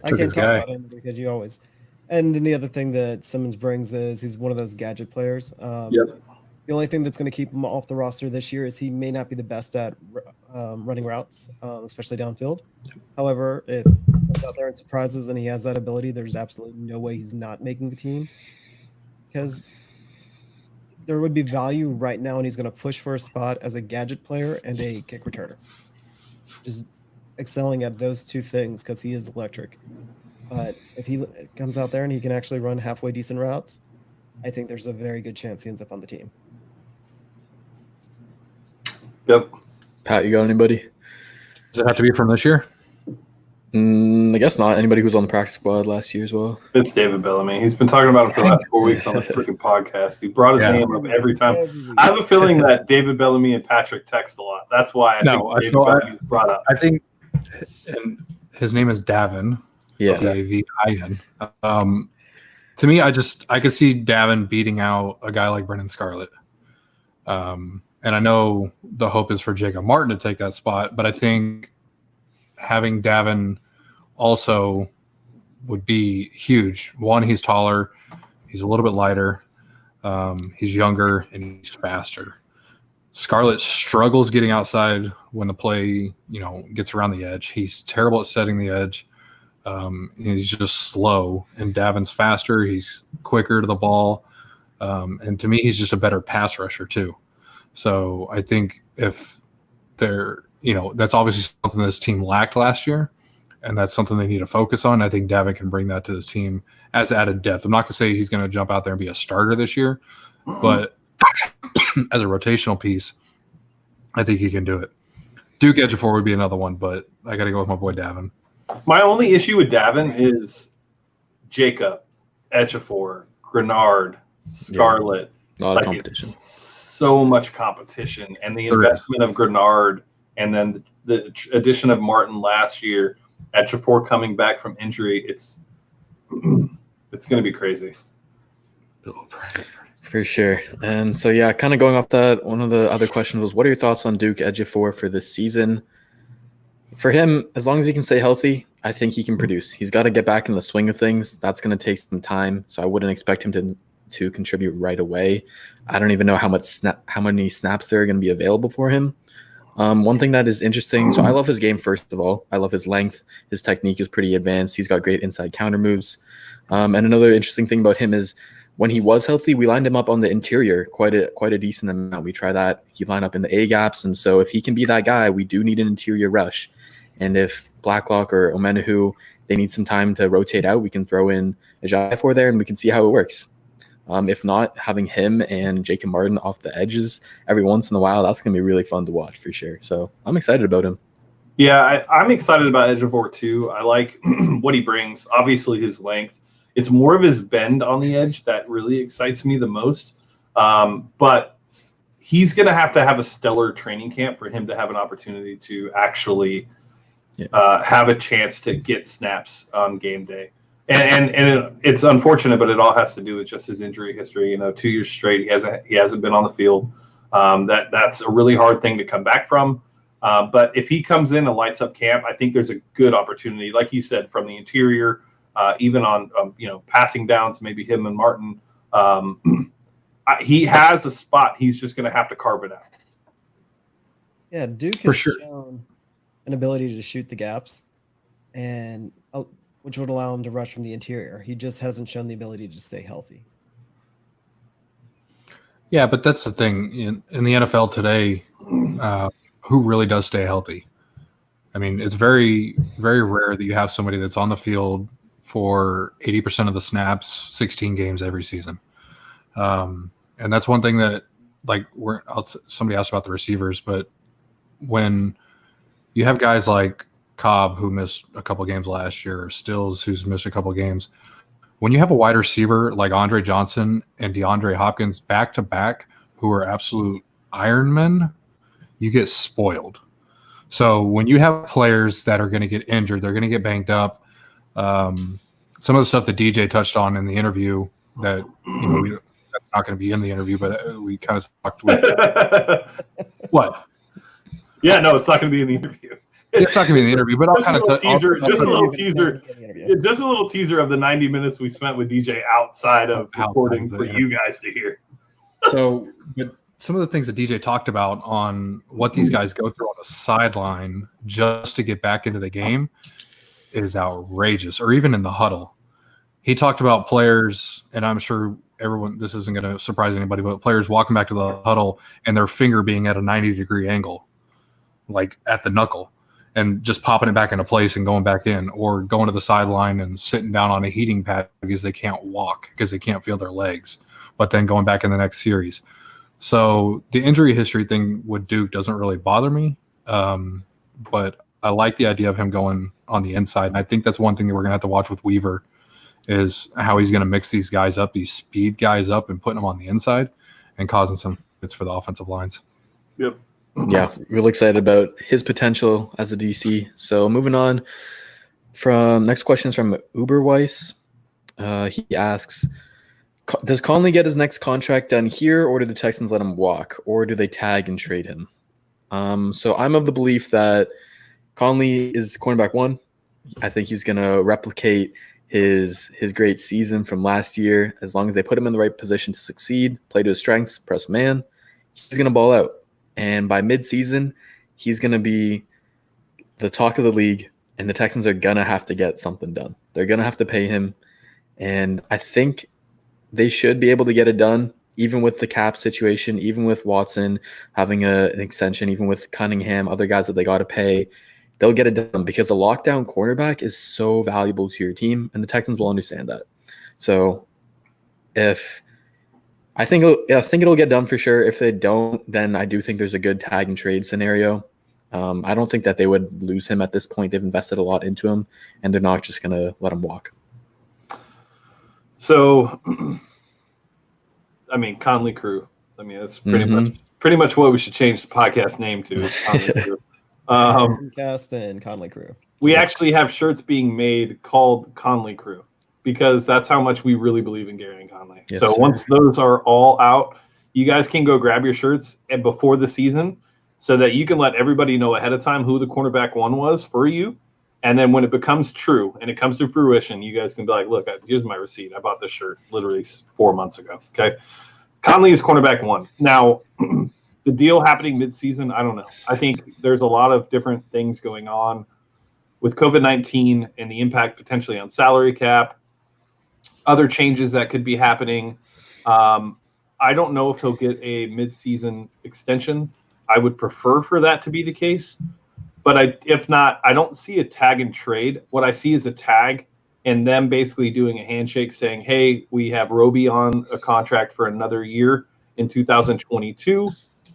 can't his talk guy. about him because you always. And then the other thing that Simmons brings is he's one of those gadget players. Yep. The only thing that's going to keep him off the roster this year is he may not be the best at running routes, especially downfield. However, if he goes out there and surprises and he has that ability, there's absolutely no way he's not making the team, because there would be value right now, and he's going to push for a spot as a gadget player and a kick returner. Just excelling at those two things because he is electric. But if he comes out there and he can actually run halfway decent routes, I think there's a very good chance he ends up on the team. Yep. Pat, you got anybody? Does it have to be from this year? I guess not. Anybody who's on the practice squad last year as well. It's David Bellamy. He's been talking about him for the last 4 weeks on the freaking podcast. He brought his name up every time. I have a feeling that David Bellamy and Patrick text a lot. That's why I think David Bellamy is brought up. I think, and his name is Davin. Yeah. Davin. To me, I could see Davin beating out a guy like Brendan Scarlett. And I know the hope is for Jacob Martin to take that spot, but I think having Davin also would be huge. One, he's taller, he's a little bit lighter, he's younger, and he's faster. Scarlett struggles getting outside when the play, gets around the edge. He's terrible at setting the edge. He's just slow, and Davin's faster. He's quicker to the ball. And to me, he's just a better pass rusher too. So I think if they're, that's obviously something this team lacked last year, and that's something they need to focus on. I think Davin can bring that to this team as added depth. I'm not going to say he's going to jump out there and be a starter this year, but as a rotational piece, I think he can do it. Duke Ejiofor would be another one, but I got to go with my boy Davin. My only issue with Davin is Jacob, Ejiofor, Grenard, Scarlett. A lot of competition. It's so much competition, and the investment of Grenard, and then the addition of Martin last year, Ejiofor coming back from injury. It's going to be crazy. For sure. And so, yeah, kind of going off that, one of the other questions was, what are your thoughts on Duke Ejiofor for this season? For him, as long as he can stay healthy, I think he can produce. He's got to get back in the swing of things. That's going to take some time, so I wouldn't expect him to contribute right away. I don't even know how many snaps there are going to be available for him. One thing that is interesting, so I love his game, first of all. I love his length. His technique is pretty advanced. He's got great inside counter moves. And another interesting thing about him is when he was healthy, we lined him up on the interior quite a decent amount. We try that. He lined up in the A gaps, and so if he can be that guy, we do need an interior rush. And if Blacklock or Omenahu, they need some time to rotate out, we can throw in Ejiofor there, and we can see how it works. If not, having him and Jacob Martin off the edges every once in a while, that's going to be really fun to watch for sure. So I'm excited about him. Yeah, I'm excited about Ejiofor too. I like what he brings. Obviously, his length. It's more of his bend on the edge that really excites me the most. But he's going to have a stellar training camp for him to have an opportunity to actually have a chance to get snaps on game day. And it's unfortunate, but it all has to do with just his injury history. 2 years straight, he hasn't been on the field. That's a really hard thing to come back from. But if he comes in and lights up camp, I think there's a good opportunity, like you said, from the interior, even on passing downs, maybe him and Martin. He has a spot. He's just going to have to carve it out. Yeah, Duke has shown an ability to shoot the gaps, and which would allow him to rush from the interior. He just hasn't shown the ability to stay healthy. Yeah, but that's the thing. In the NFL today, who really does stay healthy? I mean, it's very, very rare that you have somebody that's on the field for 80% of the snaps, 16 games every season. And that's one thing that, somebody asked about the receivers, but when you have guys like Cobb, who missed a couple games last year, or Stills, who's missed a couple games. When you have a wide receiver like Andre Johnson and DeAndre Hopkins back to back, who are absolute Ironmen, you get spoiled. So when you have players that are going to get injured, they're going to get banged up. Some of the stuff that DJ touched on in the interview that that's not going to be in the interview, but we kind of talked with what? Yeah, no, it's not going to be in the interview. It's not going to be in the interview, but I'll kind of just a little teaser of the 90 minutes we spent with DJ outside of recording for you guys to hear. So, but some of the things that DJ talked about on what these guys go through on the sideline just to get back into the game is outrageous, or even in the huddle. He talked about players, and I'm sure this isn't going to surprise anybody, but players walking back to the huddle and their finger being at a 90-degree angle, like at the knuckle, and just popping it back into place and going back in, or going to the sideline and sitting down on a heating pad because they can't walk, because they can't feel their legs, but then going back in the next series. So the injury history thing with Duke doesn't really bother me, but I like the idea of him going on the inside. And I think that's one thing that we're going to have to watch with Weaver, is how he's going to mix these guys up, these speed guys up, and putting them on the inside and causing some fits for the offensive lines. Yep. Yeah, really excited about his potential as a DC. So moving on, next question is from Uberweiss. He asks, does Clowney get his next contract done here, or do the Texans let him walk, or do they tag and trade him? So I'm of the belief that Clowney is cornerback one. I think he's going to replicate his great season from last year. As long as they put him in the right position to succeed, play to his strengths, press man, he's going to ball out. And by midseason, he's going to be the talk of the league, and the Texans are going to have to get something done. They're going to have to pay him, and I think they should be able to get it done, even with the cap situation, even with Watson having an extension, even with Cunningham, other guys that they got to pay. They'll get it done because a lockdown cornerback is so valuable to your team, and the Texans will understand that. So I think it'll get done for sure. If they don't, then I do think there's a good tag and trade scenario. I don't think that they would lose him at this point. They've invested a lot into him, and they're not just going to let him walk. So, I mean, Conley Crew. I mean, that's pretty much what we should change the podcast name to. Is Conley Crew. Cast and Conley Crew. We actually have shirts being made called Conley Crew, because that's how much we really believe in Gary and Conley. Yes, so sir. Once those are all out, you guys can go grab your shirts and before the season, so that you can let everybody know ahead of time who the cornerback one was for you. And then when it becomes true and it comes to fruition, you guys can be like, look, here's my receipt. I bought this shirt literally 4 months ago. Okay. Conley is cornerback one. Now, the deal happening midseason, I don't know. I think there's a lot of different things going on with COVID-19 and the impact potentially on salary cap, other changes that could be happening. I don't know if he'll get a midseason extension. I would prefer for that to be the case. But if not, I don't see a tag and trade. What I see is a tag and them basically doing a handshake saying, hey, we have Roby on a contract for another year in 2022.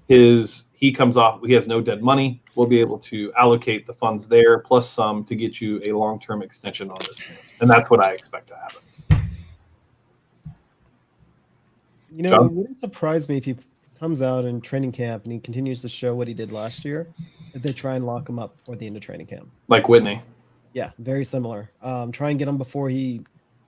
He comes off, he has no dead money. We'll be able to allocate the funds there plus some to get you a long-term extension on this. And that's what I expect to happen. You know, it wouldn't surprise me if he comes out in training camp and he continues to show what he did last year, if they try and lock him up before the end of training camp. Like Whitney. Yeah, very similar. Try and get him before he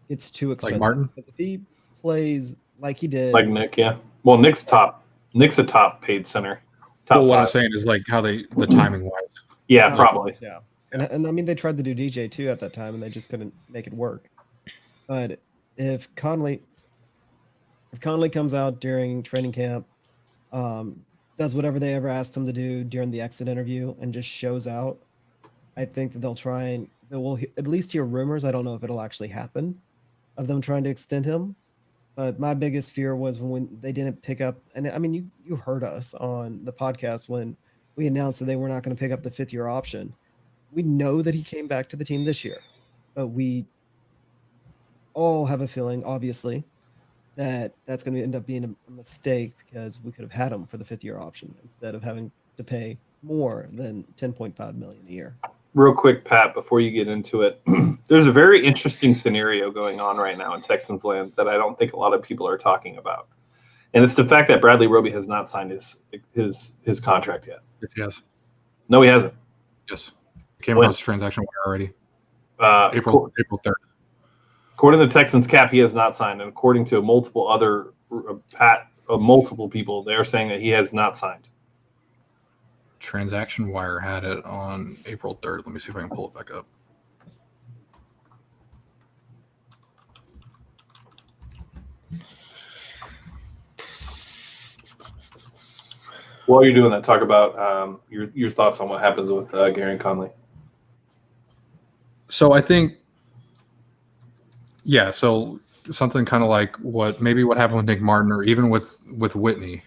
gets too expensive. Like Martin? Because if he plays like he did. Like Nick, yeah. Well, Nick's a top paid center. Well, what I'm saying is like how the timing wise. Yeah, probably. Yeah. And I mean, they tried to do DJ too at that time, and they just couldn't make it work. But if Conley comes out during training camp, does whatever they ever asked him to do during the exit interview and just shows out, I think that they will at least hear rumors. I don't know if it'll actually happen of them trying to extend him. But my biggest fear was when they didn't pick up, and I mean, you heard us on the podcast when we announced that they were not going to pick up the 5th-year option. We know that he came back to the team this year, but we all have a feeling, obviously, that that's going to end up being a mistake because we could have had him for the 5th-year option instead of having to pay more than $10.5 million a year. real quick, Pat, before you get into it, there's a very interesting scenario going on right now in Texans land that I don't think a lot of people are talking about. And it's the fact that Bradley Roby has not signed his contract yet. Yes, he has. No, he hasn't. Yes. It came across the transaction wire already. April 3rd. According to the Texans cap, he has not signed. And according to multiple other multiple people, they're saying that he has not signed. Transaction wire had it on April 3rd. Let me see if I can pull it back up. While you're doing that, talk about your thoughts on what happens with Gary Conley. So I think, so something kind of like what happened with Nick Martin, or even with Whitney.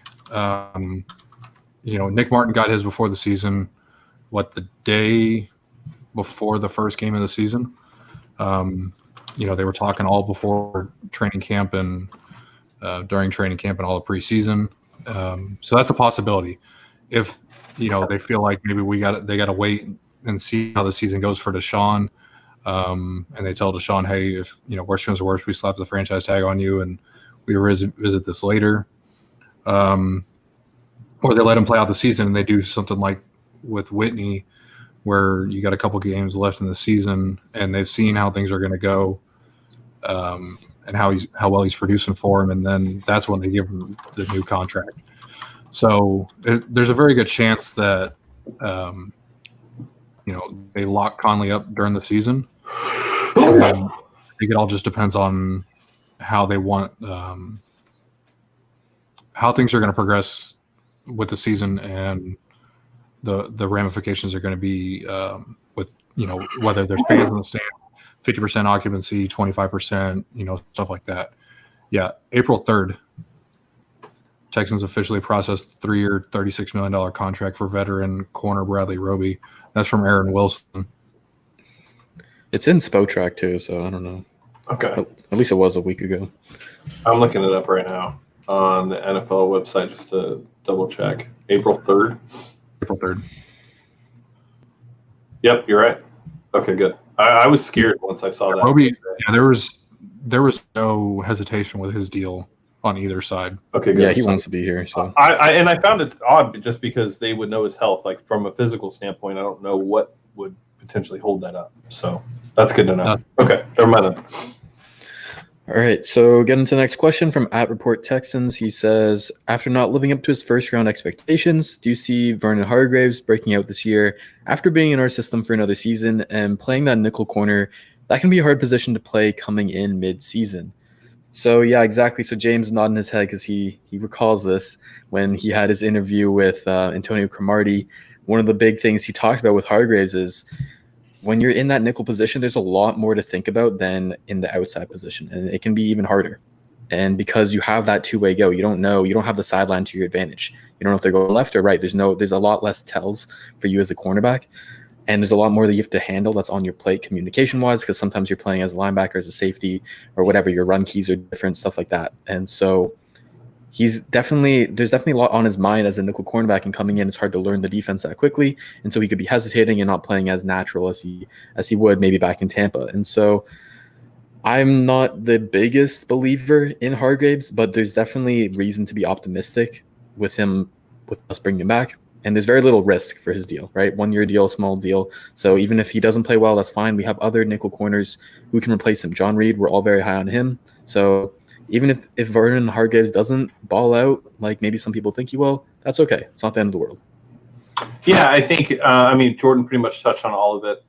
Nick Martin got his before the season. The day before the first game of the season. They were talking all before training camp and during training camp and all the preseason. So that's a possibility. If they feel like maybe they got to wait and see how the season goes for Deshaun, and they tell Deshaun, hey, if worst comes to worst, we slap the franchise tag on you and we visit this later, or they let him play out the season and they do something like with Whitney, where you got a couple games left in the season and they've seen how things are going to go, and how well he's producing for him, and then that's when they give him the new contract. So there's a very good chance that they lock Conley up during the season. And I think it all just depends on how they want how things are going to progress with the season, and the ramifications are going to be with whether there's fans in the stand, 50% occupancy, 25%, stuff like that. Yeah, April 3rd, Texans officially processed the 3-year, $36 million contract for veteran corner Bradley Roby. That's from Aaron Wilson. It's in Spotrac too, so I don't know. Okay. At least it was a week ago. I'm looking it up right now on the NFL website just to double check. April 3rd. April 3rd. Yep, you're right. Okay, good. I was scared once I saw that. Roby, there was no hesitation with his deal on either side. Okay, good. Yeah, he wants to be here. So I found it odd just because they would know his health. Like from a physical standpoint, I don't know what would potentially hold that up. So that's good to know. Okay, never mind then. All right, so getting to the next question from @ReportTexans. He says, after not living up to his first-round expectations, do you see Vernon Hargreaves breaking out this year after being in our system for another season and playing that nickel corner? That can be a hard position to play coming in mid-season. So, yeah, exactly. So James nodding his head because he recalls this when he had his interview with Antonio Cromartie. One of the big things he talked about with Hargreaves is when you're in that nickel position, there's a lot more to think about than in the outside position, and it can be even harder. And because you have that two-way go, you don't have the sideline to your advantage. You don't know if they're going left or right. There's a lot less tells for you as a cornerback, and there's a lot more that you have to handle that's on your plate communication-wise, because sometimes you're playing as a linebacker, as a safety, or whatever. Your run keys are different, stuff like that. And so there's definitely a lot on his mind as a nickel cornerback, and coming in, it's hard to learn the defense that quickly, and so he could be hesitating and not playing as natural as he would maybe back in Tampa. And so I'm not the biggest believer in Hargreaves, but there's definitely reason to be optimistic with us bringing him back. And there's very little risk for his deal, right? 1-year deal, small deal. So even if he doesn't play well, that's fine. We have other nickel corners who can replace him. John Reid, we're all very high on him. So even if Vernon Hargreaves doesn't ball out like maybe some people think he will, that's okay. It's not the end of the world. Yeah, I think, Jordan pretty much touched on all of it.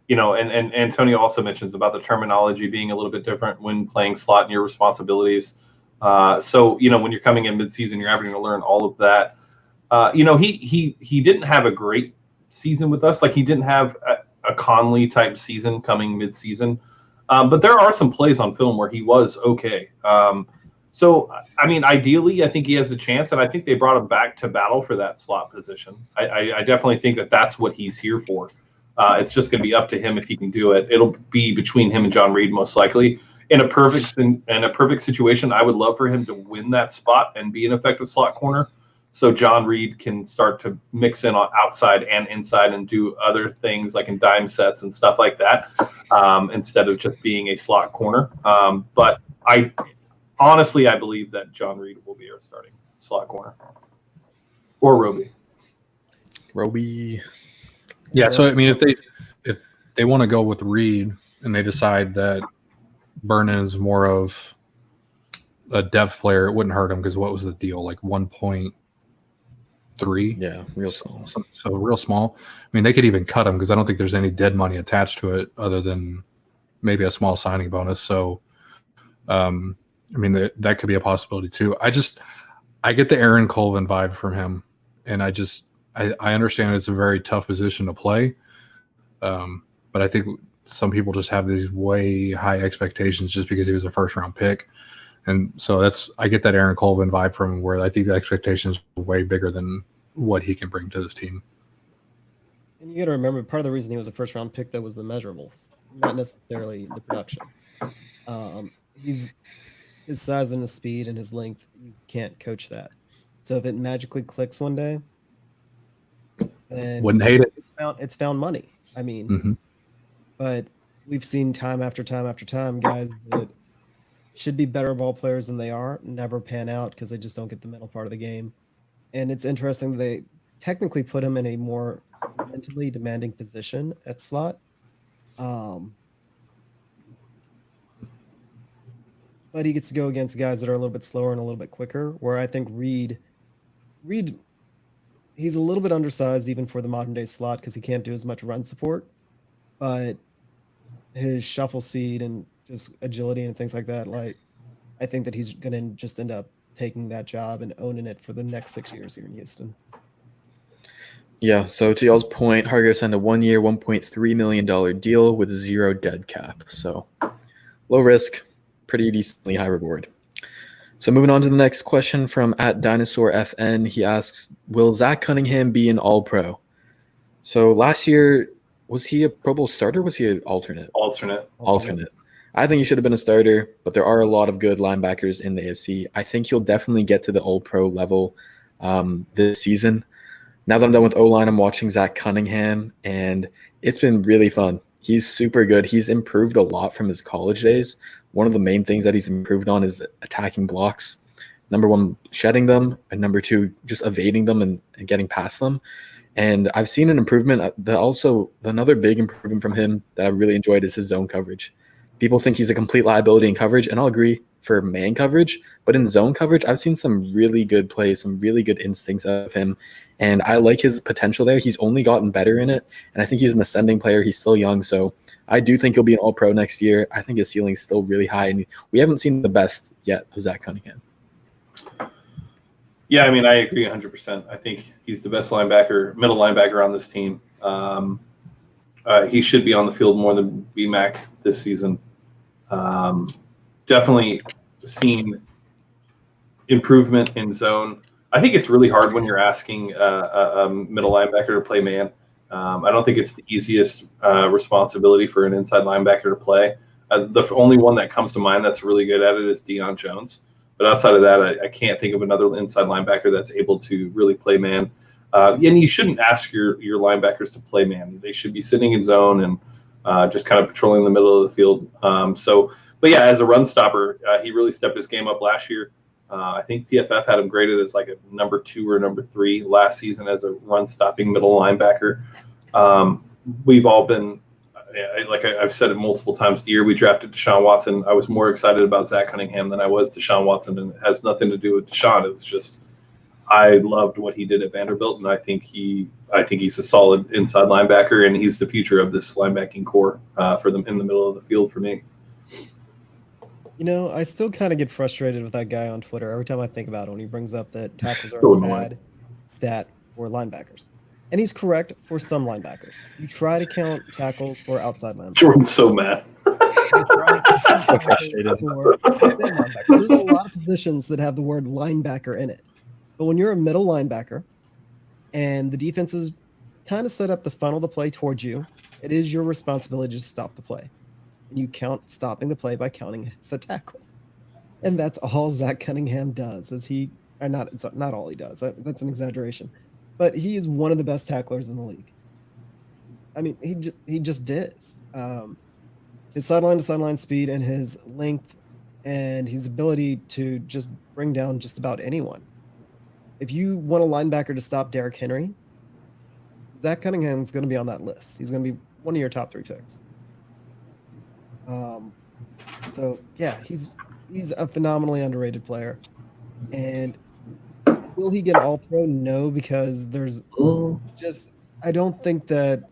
And Antonio also mentions about the terminology being a little bit different when playing slot and your responsibilities. So when you're coming in midseason, you're having to learn all of that. He didn't have a great season with us. Like he didn't have a Conley type season coming midseason. But there are some plays on film where he was okay. Ideally, I think he has a chance, and I think they brought him back to battle for that slot position. I definitely think that that's what he's here for. It's just going to be up to him if he can do it. It'll be between him and John Reid most likely. In a perfect situation, I would love for him to win that spot and be an effective slot corner. so John Reid can start to mix in on outside and inside and do other things like in dime sets and stuff like that, instead of just being a slot corner. But I believe that John Reid will be our starting slot corner, or Roby. Yeah. So I mean, if they want to go with Reid and they decide that Vernon is more of a depth player, it wouldn't hurt him because what was the deal? Like 1.3? Yeah, real small. So real small. I mean, they could even cut him because I don't think there's any dead money attached to it other than maybe a small signing bonus. So, I mean, that could be a possibility too. I get the Aaron Colvin vibe from him, and I understand it's a very tough position to play, but I think some people just have these way high expectations just because he was a first-round pick. And so I get that Aaron Colvin vibe from him where I think the expectations are way bigger than what he can bring to this team. And you got to remember, part of the reason he was a first-round pick, that was the measurables, not necessarily the production. His size and his speed and his length, you can't coach that. So if it magically clicks one day, then wouldn't hate it. It's found money. I mean, but we've seen time after time after time, guys that should be better ball players than they are never pan out because they just don't get the mental part of the game. And it's interesting that they technically put him in a more mentally demanding position at slot. But he gets to go against guys that are a little bit slower and a little bit quicker, where I think Reid, he's a little bit undersized even for the modern day slot because he can't do as much run support, but his shuffle speed and just agility and things like that, like I think that he's going to just end up taking that job and owning it for the next 6 years here in Houston. Yeah, so to y'all's point, Hargreaves signed a 1-year, $1.3 million deal with 0 dead cap. So low risk, pretty decently high reward. So moving on to the next question from @DinosaurFN. He asks, will Zach Cunningham be an All-Pro? So last year, was he a Pro Bowl starter or was he an alternate? Alternate. I think he should have been a starter, but there are a lot of good linebackers in the AFC. I think he'll definitely get to the All-Pro level this season. Now that I'm done with O-line, I'm watching Zach Cunningham, and it's been really fun. He's super good. He's improved a lot from his college days. One of the main things that he's improved on is attacking blocks. Number one, shedding them, and number two, just evading them and getting past them. And I've seen an improvement. Also, another big improvement from him that I really enjoyed is his zone coverage. People think he's a complete liability in coverage, and I'll agree for man coverage. But in zone coverage, I've seen some really good plays, some really good instincts out of him. And I like his potential there. He's only gotten better in it. And I think he's an ascending player. He's still young. So I do think he'll be an All-Pro next year. I think his ceiling is still really high. And we haven't seen the best yet of Zach Cunningham. Yeah, I mean, I agree 100%. I think he's the best middle linebacker on this team. He should be on the field more than BMAC this season. Definitely seen improvement in zone. I think it's really hard when you're asking a middle linebacker to play man. I don't think it's the easiest responsibility for an inside linebacker to play. The only one that comes to mind that's really good at it is Deion Jones. But outside of that, I can't think of another inside linebacker that's able to really play man. And you shouldn't ask your linebackers to play man. They should be sitting in zone and just kind of patrolling the middle of the field. But yeah, as a run stopper, he really stepped his game up last year. I think PFF had him graded as like a number 2 or number 3 last season as a run-stopping middle linebacker. We've all been, like I've said it multiple times, the year we drafted Deshaun Watson, I was more excited about Zach Cunningham than I was Deshaun Watson, and it has nothing to do with Deshaun. It was just I loved what he did at Vanderbilt, and I think he's a solid inside linebacker, and he's the future of this linebacking core for them in the middle of the field for me. You know, I still kind of get frustrated with that guy on Twitter every time I think about it when he brings up that tackles are a bad stat for linebackers. And he's correct for some linebackers. You try to count tackles for outside linebackers. Jordan's so mad. So frustrated. There's a lot of positions that have the word linebacker in it. But when you're a middle linebacker and the defense is kind of set up to funnel the play towards you, it is your responsibility to stop the play. And you count stopping the play by counting it as a tackle. And that's all Zach Cunningham does, is he Or not, it's not all he does. That's an exaggeration. But he is one of the best tacklers in the league. I mean, he just is. His sideline to sideline speed and his length and his ability to just bring down just about anyone. If you want a linebacker to stop Derrick Henry, Zach Cunningham is going to be on that list. He's going to be one of your top 3 picks. So yeah, he's a phenomenally underrated player. And will he get All Pro? No, because there's just I don't think that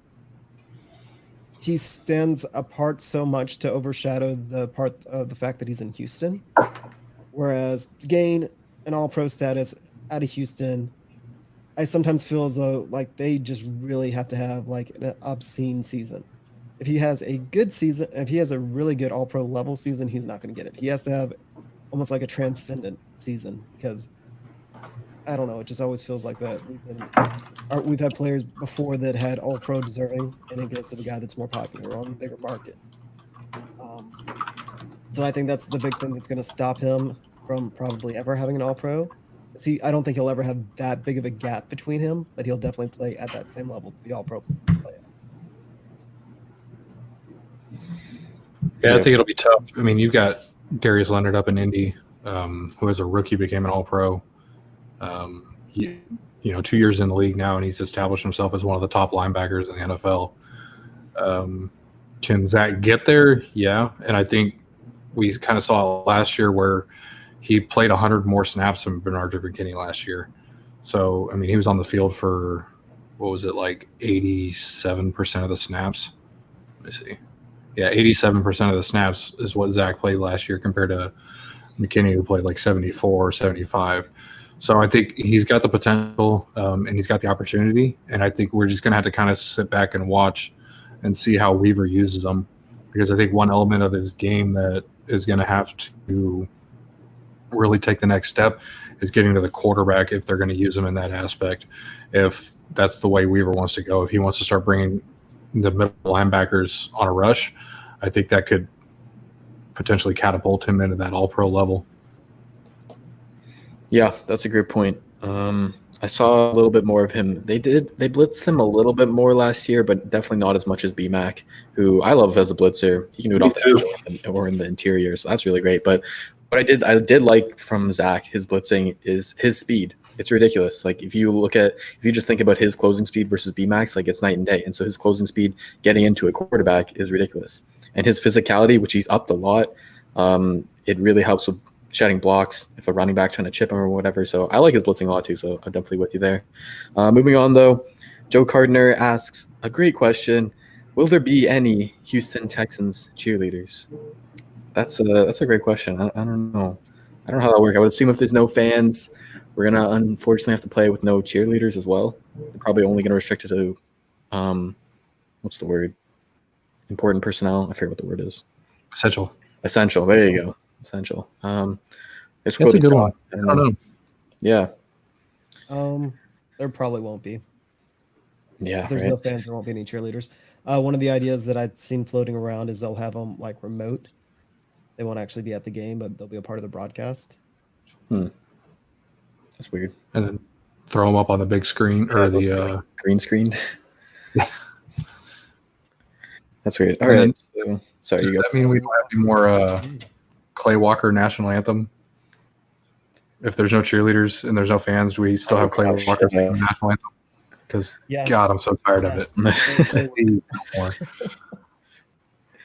he stands apart so much to overshadow the part of the fact that he's in Houston. Whereas to gain an All Pro status out of Houston, I sometimes feel as though like they just really have to have like an obscene season. If he has a good season, if he has a really good All Pro level season, he's not going to get it. He has to have almost like a transcendent season because I don't know. It just always feels like that. We've had players before that had All Pro deserving, and it goes to the guy that's more popular on the bigger market. So I think that's the big thing that's going to stop him from probably ever having an All Pro. See, I don't think he'll ever have that big of a gap between him, but he'll definitely play at that same level the All Pro play at. Yeah, I think it'll be tough. I mean, you've got Darius Leonard up in Indy, who as a rookie became an All Pro. 2 years in the league now, and he's established himself as one of the top linebackers in the NFL. Can Zach get there? Yeah, and I think we kind of saw last year where he played 100 more snaps than Bernard McKinney last year. So, I mean, he was on the field for, what was it, like 87% of the snaps? Let me see. Yeah, 87% of the snaps is what Zach played last year compared to McKinney, who played like 74 or 75. So I think he's got the potential and he's got the opportunity. And I think we're just going to have to kind of sit back and watch and see how Weaver uses them. Because I think one element of his game that is going to have to really take the next step is getting to the quarterback if they're going to use him in that aspect. If that's the way Weaver wants to go, if he wants to start bringing the middle linebackers on a rush, I think that could potentially catapult him into that All-Pro level. Yeah, that's a great point. I saw a little bit more of him. They blitzed him a little bit more last year, but definitely not as much as BMAC, who I love as a blitzer. He can do it off the edge or in the interior, so that's really great. But what I did like from Zach, his blitzing is his speed. It's ridiculous. Like if you just think about his closing speed versus BMAX, like it's night and day. And so his closing speed getting into a quarterback is ridiculous. And his physicality, which he's upped a lot, it really helps with shedding blocks if a running back trying to chip him or whatever. So I like his blitzing a lot too. So I'm definitely with you there. Moving on though, Joe Cardner asks a great question: will there be any Houston Texans cheerleaders? That's a great question. I don't know. I don't know how that works. I would assume if there's no fans, we're gonna unfortunately have to play with no cheerleaders as well. They're probably only gonna restrict it to, what's the word? Important personnel. I forget what the word is. Essential. There you go. Essential. That's a good one. I don't know. Yeah. There probably won't be. Yeah. If there's no fans, there won't be any cheerleaders. One of the ideas that I'd seen floating around is they'll have them like remote. They won't actually be at the game, but they'll be a part of the broadcast. That's weird. And then throw them up on the big screen or the green screen. That's weird. All right. So, sorry, you go. Does that mean we don't have any more Clay Walker national anthem? If there's no cheerleaders and there's no fans, do we still have Clay Walker national anthem? Because God, I'm so tired of it. Please, no more.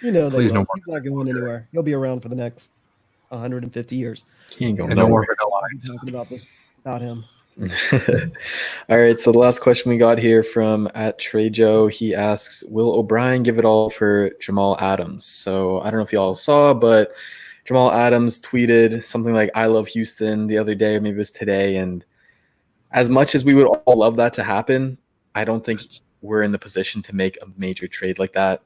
You know, please no more. He's not going anywhere. He'll be around for the next 150 years. He ain't going no more talking about him. All right, so the last question we got here from @TreyJoe, he asks, will O'Brien give it all for Jamal Adams? So I don't know if y'all saw, but Jamal Adams tweeted something like, I love Houston the other day, maybe it was today. And as much as we would all love that to happen, I don't think we're in the position to make a major trade like that.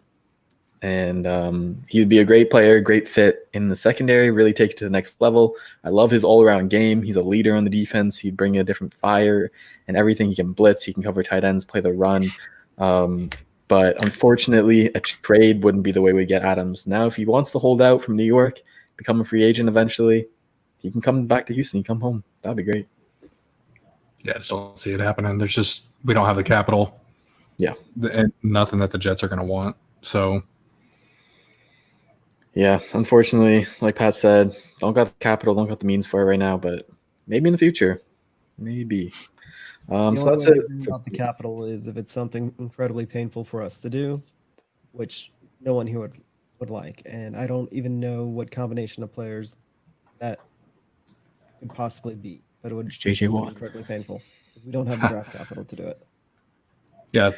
And he would be a great player, great fit in the secondary, really take it to the next level. I love his all-around game. He's a leader on the defense. He'd bring a different fire and everything. He can blitz. He can cover tight ends, play the run. But unfortunately, a trade wouldn't be the way we get Adams. Now, if he wants to hold out from New York, become a free agent eventually, he can come back to Houston. He can come home. That'd be great. Yeah, I just don't see it happening. We don't have the capital. Yeah. And nothing that the Jets are going to want. So, yeah, unfortunately, like Pat said, don't got the capital, don't got the means for it right now, but maybe in the future. Maybe. The So only that's way I it. agree about the capital is if it's something incredibly painful for us to do, which no one here would like. And I don't even know what combination of players that could possibly be, but it would JJ be Watt. incredibly painful because we don't have the draft capital to do it. yeah,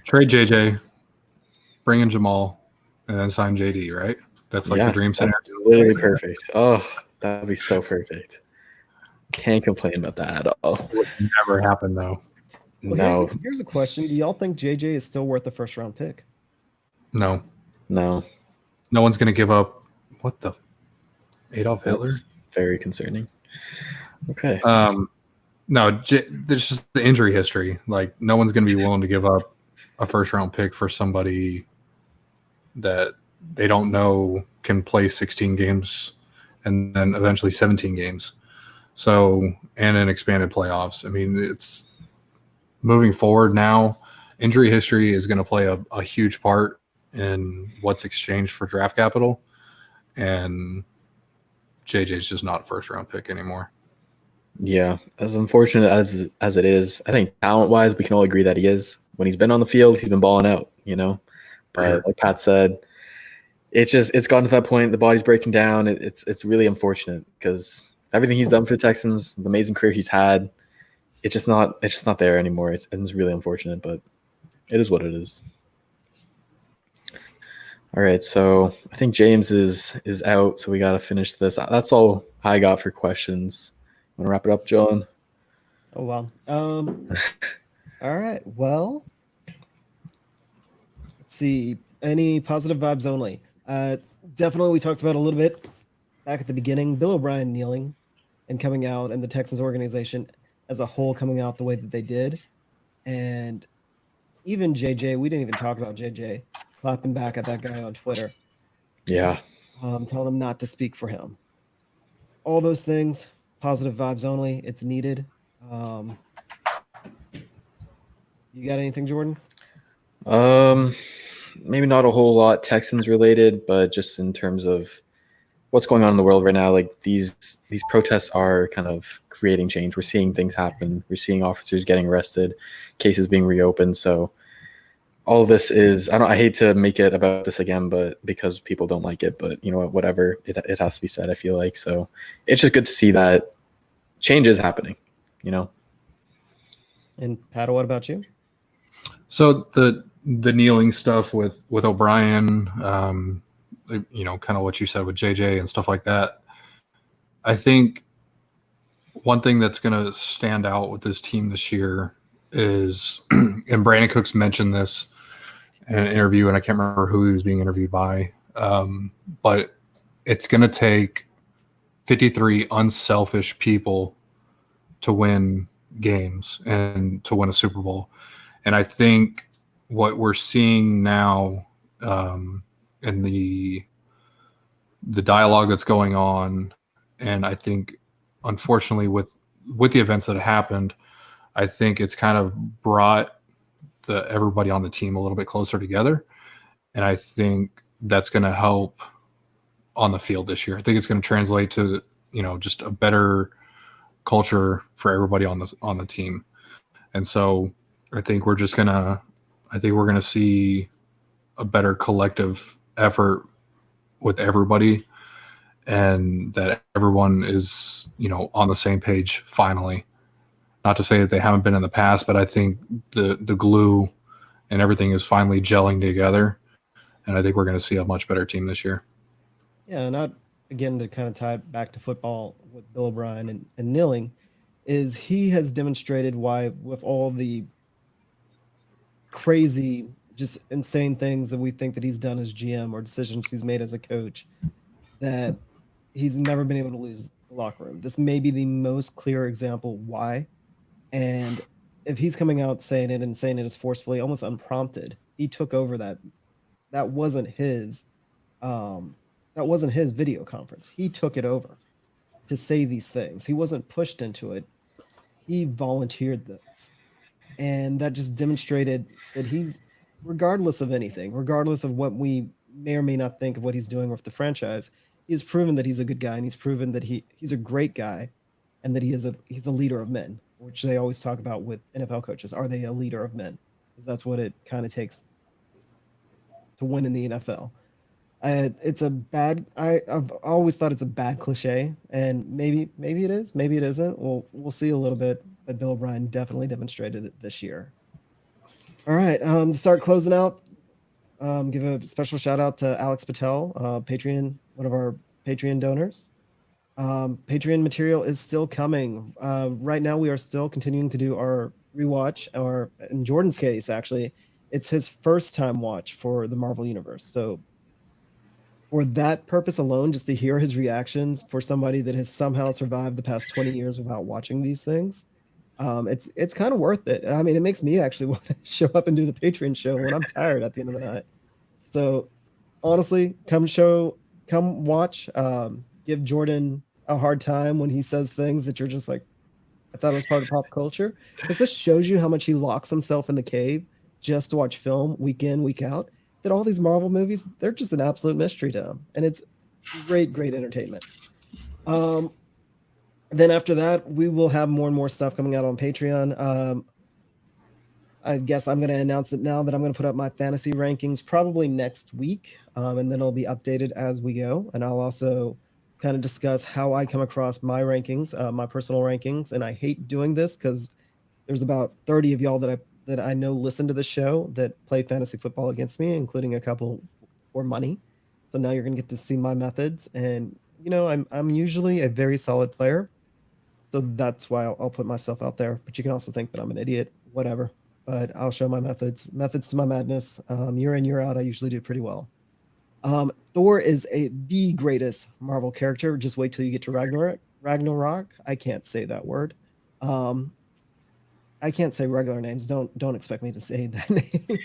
trade JJ, bring in Jamal, and then sign JD, right? That's like the dream that's scenario. literally perfect. Oh, that would be so perfect. Can't complain about that at all. Would never happen, though. Well, No, here's a question. Do y'all think JJ is still worth a first round pick? No. no. No one's going to give up. What the? Adolf Hitler? That's very concerning. Okay. No, there's just the injury history. Like, no one's going to be willing to give up a first round pick for somebody that they don't know can play 16 games and then eventually 17 games. So, and in expanded playoffs. I mean, it's moving forward now. Injury history is going to play a huge part in what's exchanged for draft capital. And JJ's just not a first round pick anymore. Yeah, as unfortunate as it is, I think talent-wise, we can all agree that he is. When he's been on the field, he's been balling out, But sure. like Pat said, it's gotten to that point. The body's breaking down. It's really unfortunate because everything he's done for the Texans, the amazing career he's had, it's just not there anymore. It's really unfortunate, but it is what it is. All right, so I think James is out, so we got to finish this. That's all I got for questions. Want to wrap it up, John? Oh, wow. All right. Well, let's see. Any positive vibes only? Definitely, we talked about a little bit back at the beginning. Bill O'Brien kneeling and coming out, and the Texans organization as a whole coming out the way that they did. And even JJ, we didn't even talk about JJ clapping back at that guy on Twitter. Yeah. Telling him not to speak for him. All those things, positive vibes only. It's needed. You got anything, Jordan? Maybe not a whole lot Texans related, but just in terms of what's going on in the world right now, like these protests are kind of creating change. We're seeing things happen. We're seeing officers getting arrested, cases being reopened. So all of this is, I hate to make it about this again, but because people don't like it, but you know what, whatever, it has to be said, I feel like. So it's just good to see that change is happening, And Pat, what about you? So the kneeling stuff with O'Brien, kind of what you said with JJ and stuff like that. I think one thing that's going to stand out with this team this year is, and Brandon Cooks mentioned this in an interview, and I can't remember who he was being interviewed by, but it's going to take 53 unselfish people to win games and to win a Super Bowl. And I think what we're seeing now in the dialogue that's going on, and I think, unfortunately, with the events that happened, I think it's kind of brought everybody on the team a little bit closer together. And I think that's going to help on the field this year. I think it's going to translate to, just a better culture for everybody on the team. And so I think we're going to see a better collective effort with everybody, and that everyone is, on the same page finally. Not to say that they haven't been in the past, but I think the glue and everything is finally gelling together. And I think we're going to see a much better team this year. Yeah, and again, to kind of tie it back to football with Bill O'Brien and kneeling, is he has demonstrated why, with all the crazy, just insane things that we think that he's done as GM or decisions he's made as a coach, that he's never been able to lose the locker room. This may be the most clear example why. And if he's coming out saying it and saying it as forcefully, almost unprompted, he took over that. That wasn't his video conference. He took it over to say these things. He wasn't pushed into it. he volunteered this. And that just demonstrated that he's, regardless of anything, regardless of what we may or may not think of what he's doing with the franchise, he's proven that he's a good guy, and he's proven that he's a great guy, and that he's a leader of men, which they always talk about with NFL coaches. Are they a leader of men? Because that's what it kind of takes to win in the NFL. I've always thought it's a bad cliche, and maybe it is, maybe it isn't. We'll see a little bit, but Bill O'Brien definitely demonstrated it this year. All right, to start closing out, give a special shout out to Alex Patel, Patreon, one of our Patreon donors. Patreon material is still coming. Right now, we are still continuing to do our rewatch, or in Jordan's case, actually, it's his first time watch for the Marvel Universe. So for that purpose alone, just to hear his reactions for somebody that has somehow survived the past 20 years without watching these things, it's kind of worth it. I mean, it makes me actually want to show up and do the Patreon show when I'm tired at the end of the night. So honestly, come watch, give Jordan a hard time when he says things that you're just like, I thought it was part of pop culture. Because this shows you how much he locks himself in the cave just to watch film week in, week out. That all these Marvel movies, they're just an absolute mystery to him. And it's great entertainment. Then after that, we will have more and more stuff coming out on Patreon. I guess I'm going to announce it now that I'm going to put up my fantasy rankings probably next week. And then it'll be updated as we go. And I'll also kind of discuss how I come across my rankings, my personal rankings. And I hate doing this because there's about 30 of y'all that I know listen to the show that play fantasy football against me, including a couple for money. So now you're going to get to see my methods. And, I'm usually a very solid player. So that's why I'll put myself out there. But you can also think that I'm an idiot, whatever. But I'll show my methods to my madness. Year in, year out, I usually do pretty well. Thor is the greatest Marvel character. Just wait till you get to Ragnarok. I can't say that word. I can't say regular names. Don't expect me to say that name.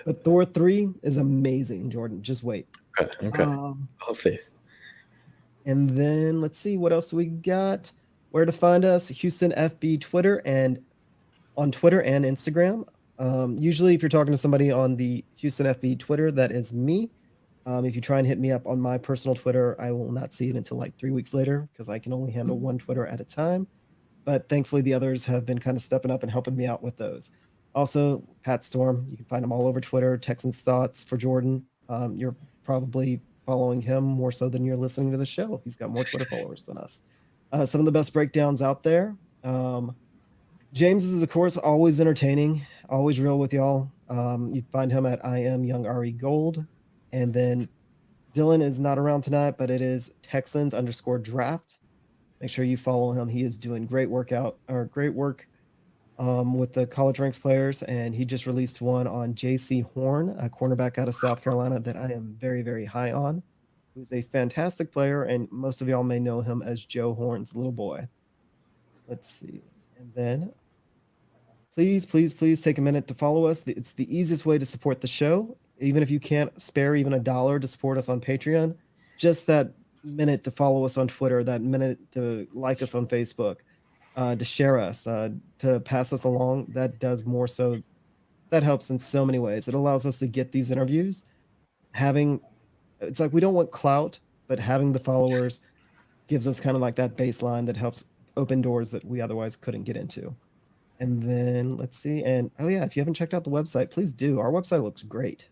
But Thor 3 is amazing, Jordan. Just wait. Okay. I'll have faith. And then let's see, what else we got? Where to find us? Houston FB Twitter, and on Twitter and Instagram. Usually if you're talking to somebody on the Houston FB Twitter, that is me. If you try and hit me up on my personal Twitter, I will not see it until like 3 weeks later because I can only handle one Twitter at a time. But thankfully, the others have been kind of stepping up and helping me out with those. Also, Pat Storm, you can find him all over Twitter. Texans Thoughts for Jordan. You're probably following him more so than you're listening to the show. He's got more Twitter followers than us. Some of the best breakdowns out there. James is, of course, always entertaining, always real with y'all. You find him at I am Young Ari Gold. And then Dylan is not around tonight, but it is Texans_draft. Make sure you follow him. He is doing great work with the college ranks players, and he just released one on J.C. Horn, a cornerback out of South Carolina that I am very, very high on, who's a fantastic player, and most of y'all may know him as Joe Horn's little boy. Let's see. And then please take a minute to follow us. It's the easiest way to support the show. Even if you can't spare even $1 to support us on Patreon, just that minute to follow us on Twitter, that minute to like us on Facebook, to share us, to pass us along, that does more so. That helps in so many ways. It allows us to get these interviews. It's like we don't want clout, but having the followers gives us kind of like that baseline that helps open doors that we otherwise couldn't get into. And then let's see. And if you haven't checked out the website, please do. Our website looks great.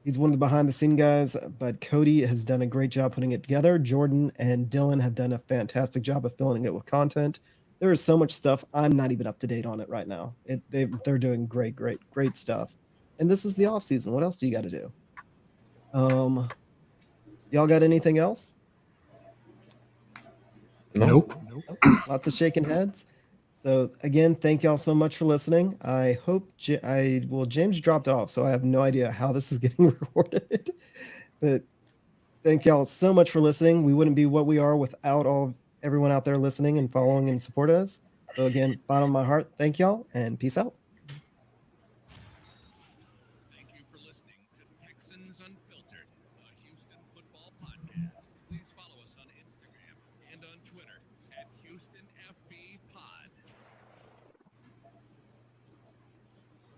He's one of the behind the scene guys, but Cody has done a great job putting it together. Jordan and Dylan have done a fantastic job of filling it with content. There is so much stuff. I'm not even up to date on it right now. They're doing great stuff. And this is the off season. What else do you got to do? Y'all got anything else? Nope. Lots of shaking heads. So again, thank y'all so much for listening. I hope James dropped off, so I have no idea how this is getting recorded. But thank y'all so much for listening. We wouldn't be what we are without everyone out there listening and following and support us. So again, bottom of my heart, thank y'all and peace out. Thank you for listening to Texans Unfiltered, a Houston football podcast.